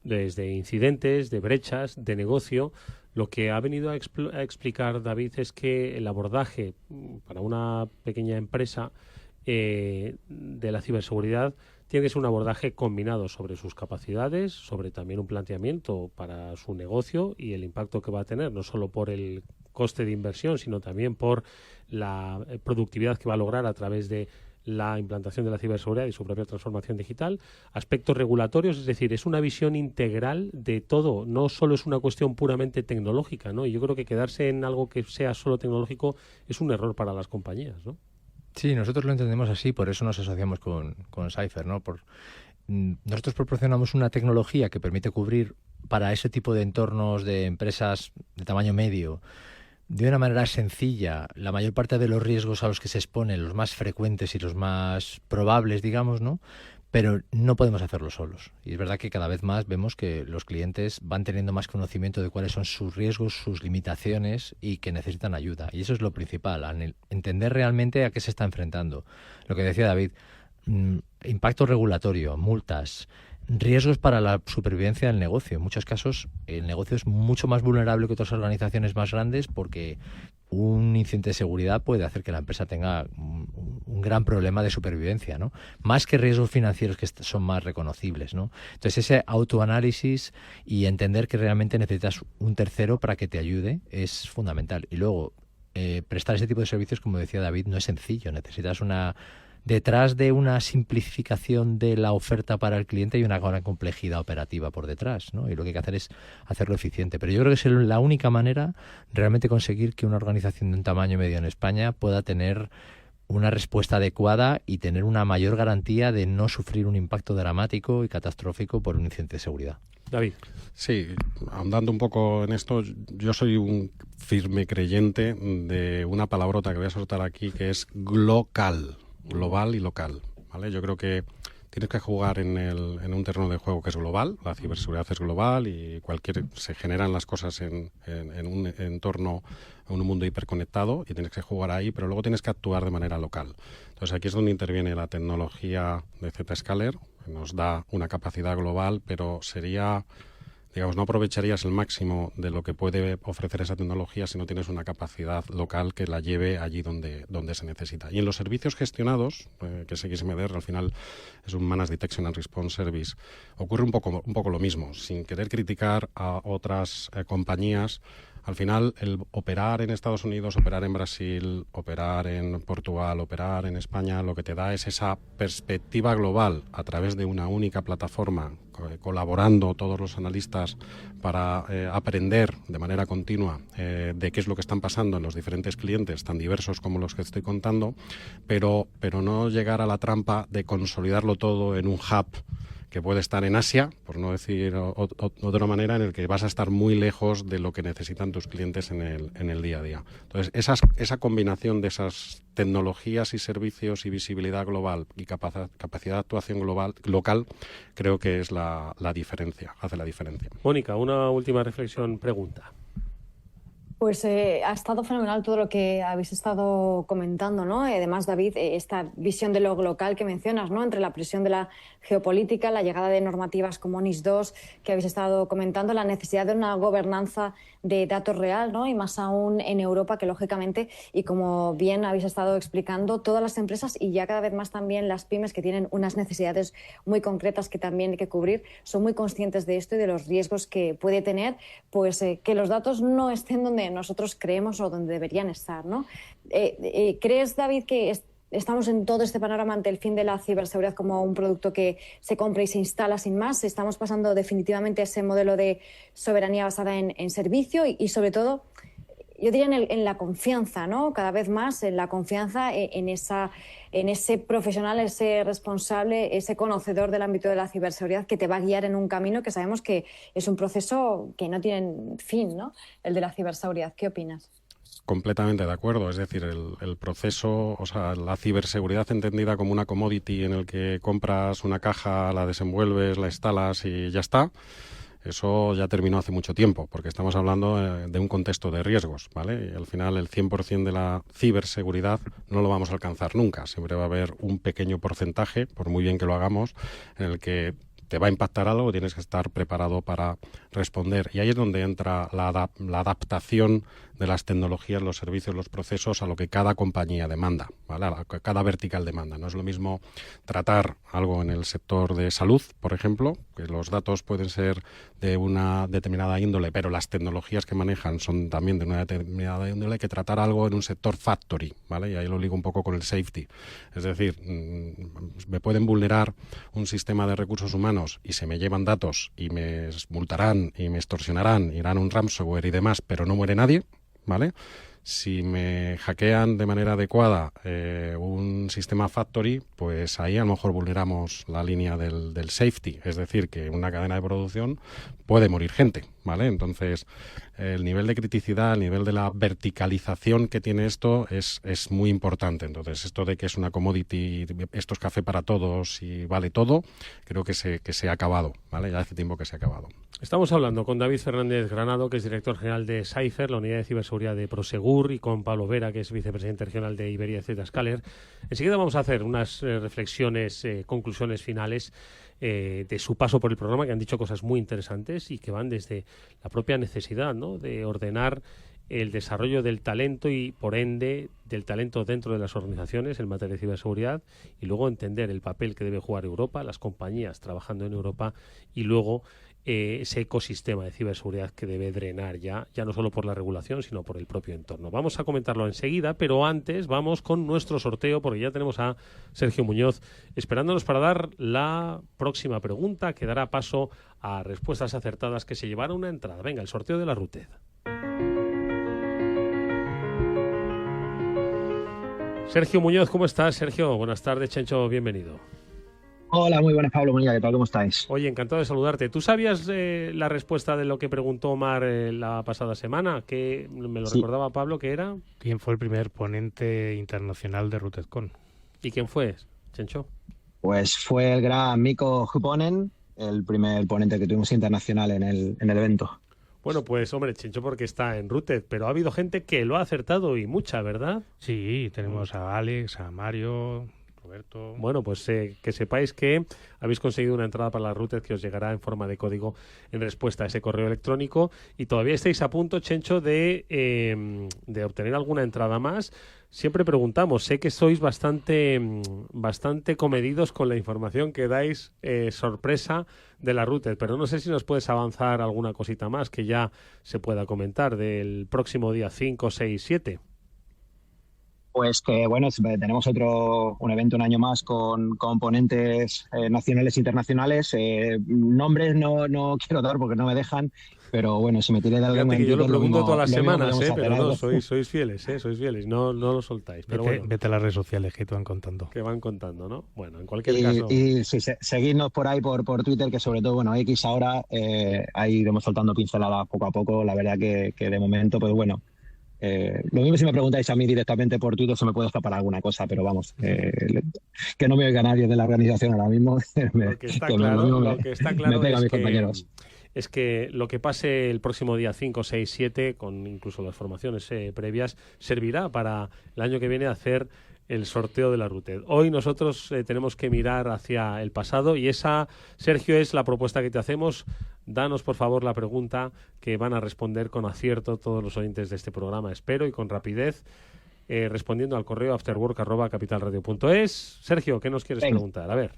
Speaker 1: desde incidentes, de brechas, de negocio, lo que ha venido a explicar David es que el abordaje para una pequeña empresa de la ciberseguridad tiene que ser un abordaje combinado sobre sus capacidades, sobre también un planteamiento para su negocio y el impacto que va a tener, no solo por el coste de inversión, sino también por la productividad que va a lograr a través de la implantación de la ciberseguridad y su propia transformación digital, aspectos regulatorios, es decir, es una visión integral de todo, no solo es una cuestión puramente tecnológica, ¿no? Y yo creo que quedarse en algo que sea solo tecnológico es un error para las compañías, ¿no?
Speaker 4: Sí, nosotros lo entendemos así, por eso nos asociamos con Cypher, ¿no? Nosotros proporcionamos una tecnología que permite cubrir para ese tipo de entornos de empresas de tamaño medio de una manera sencilla la mayor parte de los riesgos a los que se exponen, los más frecuentes y los más probables, digamos, ¿no? Pero no podemos hacerlo solos. Y es verdad que cada vez más vemos que los clientes van teniendo más conocimiento de cuáles son sus riesgos, sus limitaciones y que necesitan ayuda. Y eso es lo principal, entender realmente a qué se está enfrentando. Lo que decía David, impacto regulatorio, multas, riesgos para la supervivencia del negocio. En muchos casos el negocio es mucho más vulnerable que otras organizaciones más grandes porque un incidente de seguridad puede hacer que la empresa tenga un gran problema de supervivencia, ¿no? Más que riesgos financieros que son más reconocibles, ¿no? Entonces ese autoanálisis y entender que realmente necesitas un tercero para que te ayude es fundamental. Y luego prestar ese tipo de servicios, como decía David, no es sencillo. Necesitas detrás de una simplificación de la oferta para el cliente hay una gran complejidad operativa por detrás, ¿no? Y lo que hay que hacer es hacerlo eficiente. Pero yo creo que es la única manera realmente conseguir que una organización de un tamaño medio en España pueda tener una respuesta adecuada y tener una mayor garantía de no sufrir un impacto dramático y catastrófico por un incidente de seguridad.
Speaker 1: David.
Speaker 5: Sí, ahondando un poco en esto, yo soy un firme creyente de una palabrota que voy a soltar aquí que es global y local, ¿vale? Yo creo que tienes que jugar en un terreno de juego que es global, la ciberseguridad es global y se generan las cosas en un entorno, en un mundo hiperconectado y tienes que jugar ahí, pero luego tienes que actuar de manera local. Entonces aquí es donde interviene la tecnología de Zscaler, que nos da una capacidad global, pero no aprovecharías el máximo de lo que puede ofrecer esa tecnología si no tienes una capacidad local que la lleve allí donde se necesita. Y en los servicios gestionados, que es XMDR, al final es un Managed Detection and Response Service, ocurre un poco lo mismo. Sin querer criticar a otras compañías, al final el operar en Estados Unidos, operar en Brasil, operar en Portugal, operar en España, lo que te da es esa perspectiva global a través de una única plataforma, colaborando todos los analistas para aprender de manera continua de qué es lo que están pasando en los diferentes clientes tan diversos como los que estoy contando, pero no llegar a la trampa de consolidarlo todo en un hub que puede estar en Asia, por no decir de otra manera, en el que vas a estar muy lejos de lo que necesitan tus clientes en el día a día. Entonces, esa combinación de esas tecnologías y servicios y visibilidad global y capacidad de actuación local, creo que es la diferencia, hace la diferencia.
Speaker 1: Mónica, una última reflexión, pregunta.
Speaker 3: Pues ha estado fenomenal todo lo que habéis estado comentando, ¿no? Además, David, esta visión de lo local que mencionas, ¿no? Entre la presión de la geopolítica, la llegada de normativas como NIS 2 que habéis estado comentando, la necesidad de una gobernanza de datos real, ¿no? Y más aún en Europa, que lógicamente, y como bien habéis estado explicando, todas las empresas y ya cada vez más también las pymes que tienen unas necesidades muy concretas que también hay que cubrir, son muy conscientes de esto y de los riesgos que puede tener, pues que los datos no estén donde nosotros creemos o donde deberían estar, ¿no? ¿Crees, David, que estamos en todo este panorama ante el fin de la ciberseguridad como un producto que se compra y se instala sin más? ¿Estamos pasando definitivamente a ese modelo de soberanía basada en servicio y sobre todo, yo diría en la confianza, ¿no? Cada vez más en la confianza en ese profesional, ese responsable, ese conocedor del ámbito de la ciberseguridad que te va a guiar en un camino que sabemos que es un proceso que no tiene fin, ¿no? El de la ciberseguridad. ¿Qué opinas?
Speaker 5: Completamente de acuerdo. Es decir, el proceso, o sea, la ciberseguridad entendida como una commodity en el que compras una caja, la desenvuelves, la instalas y ya está. Eso ya terminó hace mucho tiempo, porque estamos hablando de un contexto de riesgos, ¿vale? Y al final el 100% de la ciberseguridad no lo vamos a alcanzar nunca. Siempre va a haber un pequeño porcentaje, por muy bien que lo hagamos, en el que te va a impactar algo, tienes que estar preparado para responder. Y ahí es donde entra la adaptación de las tecnologías, los servicios, los procesos a lo que cada compañía demanda, ¿vale? A lo que cada vertical demanda. No es lo mismo tratar algo en el sector de salud, por ejemplo, que los datos pueden ser de una determinada índole, pero las tecnologías que manejan son también de una determinada índole, que tratar algo en un sector factory, ¿vale? Y ahí lo ligo un poco con el safety. Es decir, me pueden vulnerar un sistema de recursos humanos y se me llevan datos y me multarán y me extorsionarán, irán un ransomware y demás, pero no muere nadie, ¿vale? Si me hackean de manera adecuada un sistema factory, pues ahí a lo mejor vulneramos la línea del safety, es decir, que en una cadena de producción puede morir gente, ¿vale? Entonces, el nivel de criticidad, el nivel de la verticalización que tiene esto es muy importante. Entonces, esto de que es una commodity, esto es café para todos y vale todo, creo que se ha acabado, ¿vale? Ya hace tiempo que se ha acabado.
Speaker 1: Estamos hablando con David Fernández Granado, que es director general de Cypher, la unidad de ciberseguridad de Prosegur, y con Pablo Vera, que es vicepresidente regional de Iberia Zscaler. Enseguida vamos a hacer unas reflexiones, conclusiones finales de su paso por el programa, que han dicho cosas muy interesantes y que van desde la propia necesidad, ¿no?, de ordenar el desarrollo del talento y, por ende, del talento dentro de las organizaciones en materia de ciberseguridad, y luego entender el papel que debe jugar Europa, las compañías trabajando en Europa, y luego ese ecosistema de ciberseguridad que debe drenar ya no solo por la regulación, sino por el propio entorno. Vamos a comentarlo enseguida, pero antes vamos con nuestro sorteo, porque ya tenemos a Sergio Muñoz esperándonos para dar la próxima pregunta, que dará paso a respuestas acertadas que se llevará una entrada. Venga, el sorteo de la RUTED. Sergio Muñoz, ¿cómo estás? Sergio, buenas tardes. Chencho, bienvenido.
Speaker 7: Hola, muy buenas, Pablo. ¿Qué tal? ¿Cómo estáis?
Speaker 1: Oye, encantado de saludarte. ¿Tú sabías la respuesta de lo que preguntó Omar la pasada semana? Que me lo recordaba Pablo, que era...
Speaker 2: ¿Quién fue el primer ponente internacional de RUTEDCon?
Speaker 1: ¿Y quién fue, Chencho?
Speaker 7: Pues fue el gran Mikko Hyppönen, el primer ponente que tuvimos internacional en el evento.
Speaker 1: Bueno, pues hombre, Chencho porque está en RUTED, pero ha habido gente que lo ha acertado y mucha, ¿verdad?
Speaker 2: Sí, tenemos a Alex, a Mario, Roberto.
Speaker 1: Bueno, pues que sepáis que habéis conseguido una entrada para la RUTED que os llegará en forma de código en respuesta a ese correo electrónico, y todavía estáis a punto, Chencho, de obtener alguna entrada más. Siempre preguntamos, sé que sois bastante comedidos con la información que dais sorpresa de la RUTED, pero no sé si nos puedes avanzar alguna cosita más que ya se pueda comentar del próximo día 5, 6, 7.
Speaker 7: Pues que, bueno, tenemos un evento un año más con ponentes nacionales e internacionales. Nombres no quiero dar porque no me dejan, pero bueno, si me tiré de algo...
Speaker 1: Yo lo pregunto todas las semanas, pero no, sois fieles, no lo soltáis. Pero
Speaker 2: vete a las redes sociales que te van contando.
Speaker 1: Que van contando, ¿no? Bueno, en cualquier caso...
Speaker 7: Y sí, seguidnos por ahí, por Twitter, que sobre todo, bueno, X ahora, ahí iremos soltando pinceladas poco a poco. La verdad que de momento, pues bueno... lo mismo si me preguntáis a mí directamente por Twitter, se me puede escapar alguna cosa, pero vamos, que no me oiga nadie de la organización ahora mismo.
Speaker 1: Lo que está claro es que lo que pase el próximo día 5, 6, 7, con incluso las formaciones previas, servirá para el año que viene hacer el sorteo de la RUTED. Hoy nosotros tenemos que mirar hacia el pasado, y esa, Sergio, es la propuesta que te hacemos. Danos, por favor, la pregunta que van a responder con acierto todos los oyentes de este programa, espero, y con rapidez, respondiendo al correo afterwork@capitalradio.es. Sergio, ¿qué nos quieres preguntar? A ver.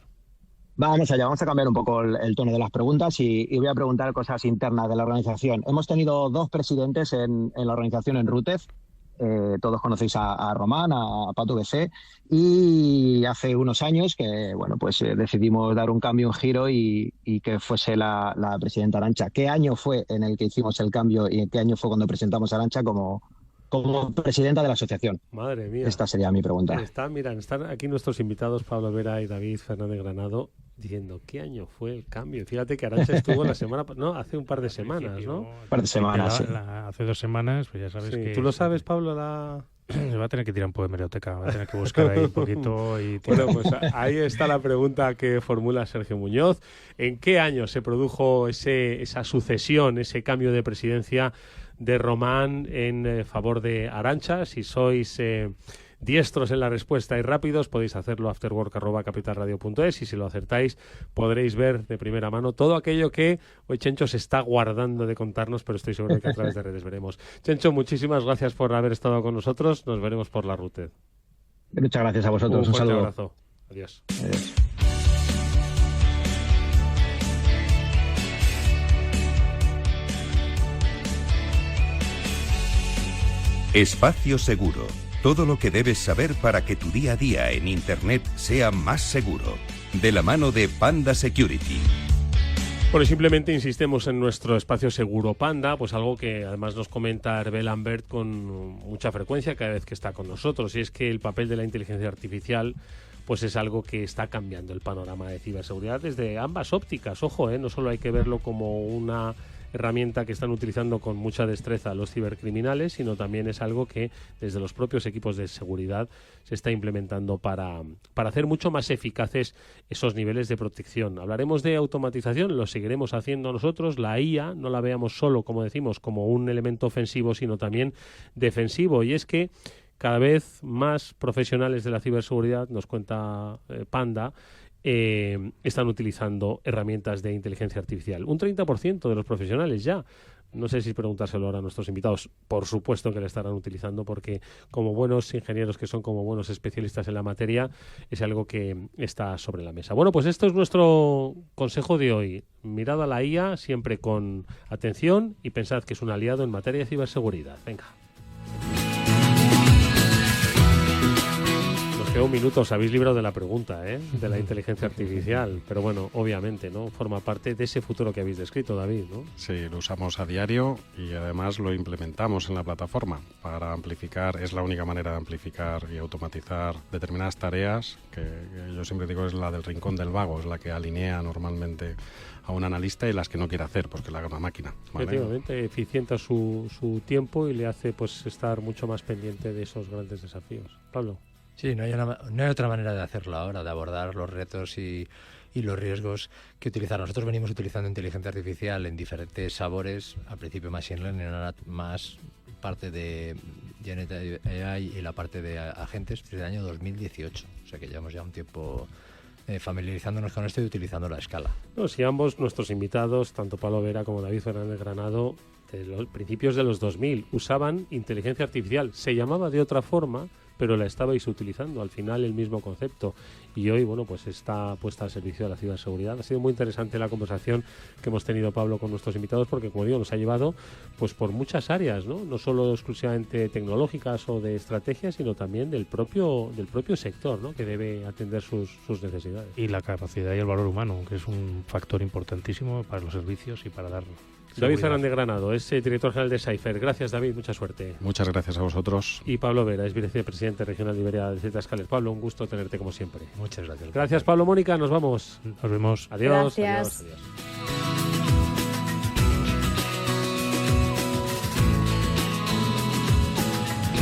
Speaker 7: Vamos allá, vamos a cambiar un poco el tono de las preguntas y voy a preguntar cosas internas de la organización. Hemos tenido 2 presidentes en la organización en RUTED. Todos conocéis a Román, a Pato BC, y hace unos años que bueno, pues decidimos dar un cambio, un giro y que fuese la presidenta Arantxa. ¿Qué año fue en el que hicimos el cambio y en qué año fue cuando presentamos a Arantxa como presidenta de la asociación?
Speaker 1: Madre mía.
Speaker 7: Esta sería mi pregunta.
Speaker 1: Están aquí nuestros invitados, Pablo Vera y David Fernández Granado, diciendo ¿qué año fue el cambio? Fíjate que Arantxa estuvo hace un par de semanas, ¿no?
Speaker 7: Un par de semanas, sí.
Speaker 2: Hace 2 semanas, pues ya sabes que...
Speaker 1: ¿Tú lo sabes, Pablo?
Speaker 2: Se va a tener que tirar un poco de hemeroteca, va a tener que buscar ahí un poquito y...
Speaker 1: Bueno, pues ahí está la pregunta que formula Sergio Muñoz. ¿En qué año se produjo esa sucesión, ese cambio de presidencia de Román en favor de Arantxa? Si sois diestros en la respuesta y rápidos, podéis hacerlo afterwork@capitalradio.es, y si lo acertáis podréis ver de primera mano todo aquello que hoy Chencho se está guardando de contarnos, pero estoy seguro que a través de redes veremos. Chencho, muchísimas gracias por haber estado con nosotros. Nos veremos por la RUTED.
Speaker 7: Muchas gracias a vosotros.
Speaker 1: Un
Speaker 7: saludo.
Speaker 1: abrazo. Adiós.
Speaker 7: Adiós.
Speaker 6: Espacio Seguro. Todo lo que debes saber para que tu día a día en Internet sea más seguro. De la mano de Panda Security.
Speaker 1: Bueno, simplemente insistimos en nuestro espacio seguro Panda, pues algo que además nos comenta Hervé Lambert con mucha frecuencia cada vez que está con nosotros, y es que el papel de la inteligencia artificial pues es algo que está cambiando el panorama de ciberseguridad desde ambas ópticas. Ojo, no solo hay que verlo como una herramienta que están utilizando con mucha destreza los cibercriminales, sino también es algo que desde los propios equipos de seguridad se está implementando para hacer mucho más eficaces esos niveles de protección. Hablaremos de automatización, lo seguiremos haciendo nosotros. La IA no la veamos solo, como decimos, como un elemento ofensivo, sino también defensivo, y es que cada vez más profesionales de la ciberseguridad, nos cuenta Panda, están utilizando herramientas de inteligencia artificial. Un 30% de los profesionales ya. No sé si preguntárselo ahora a nuestros invitados. Por supuesto que la estarán utilizando, porque como buenos ingenieros que son, como buenos especialistas en la materia, es algo que está sobre la mesa. Bueno, pues esto es nuestro consejo de hoy. Mirad a la IA siempre con atención y pensad que es un aliado en materia de ciberseguridad. Venga. Un minuto, os habéis librado de la pregunta, de la inteligencia artificial, pero bueno, obviamente, ¿no? Forma parte de ese futuro que habéis descrito, David, ¿no?
Speaker 5: Sí, lo usamos a diario y además lo implementamos en la plataforma para amplificar. Es la única manera de amplificar y automatizar determinadas tareas que yo siempre digo es la del rincón del vago, es la que alinea normalmente a un analista y las que no quiere hacer, pues que la haga una máquina, ¿vale?
Speaker 1: Efectivamente, eficienta su tiempo y le hace pues estar mucho más pendiente de esos grandes desafíos. Pablo.
Speaker 4: Sí, no hay otra manera de hacerlo ahora, de abordar los retos y los riesgos que utilizar. Nosotros venimos utilizando inteligencia artificial en diferentes sabores, al principio Machine Learning, ahora más parte de Generative AI y la parte de agentes desde el año 2018. O sea que llevamos ya un tiempo familiarizándonos con esto y utilizando la escala.
Speaker 1: No, si ambos nuestros invitados, tanto Pablo Vera como David Fernández Granado, de los principios de los 2000, usaban inteligencia artificial. Se llamaba de otra forma, pero la estabais utilizando, al final el mismo concepto, y hoy, bueno, pues está puesta al servicio de la ciberseguridad. Ha sido muy interesante la conversación que hemos tenido, Pablo, con nuestros invitados, porque, como digo, nos ha llevado pues por muchas áreas, no solo exclusivamente tecnológicas o de estrategia, sino también del propio sector, ¿no? Que debe atender sus necesidades.
Speaker 2: Y la capacidad y el valor humano, que es un factor importantísimo para los servicios y para dar
Speaker 1: David Fernández Granado es director general de Cypher. Gracias, David, mucha suerte.
Speaker 5: Muchas gracias a vosotros.
Speaker 1: Y Pablo Vera es vicepresidente regional de Iberia de Zscaler. Pablo, un gusto tenerte como siempre.
Speaker 4: Muchas gracias.
Speaker 1: Gracias, Pablo. Mónica, nos vamos.
Speaker 2: Nos vemos.
Speaker 1: Adiós.
Speaker 3: Gracias.
Speaker 1: Adiós.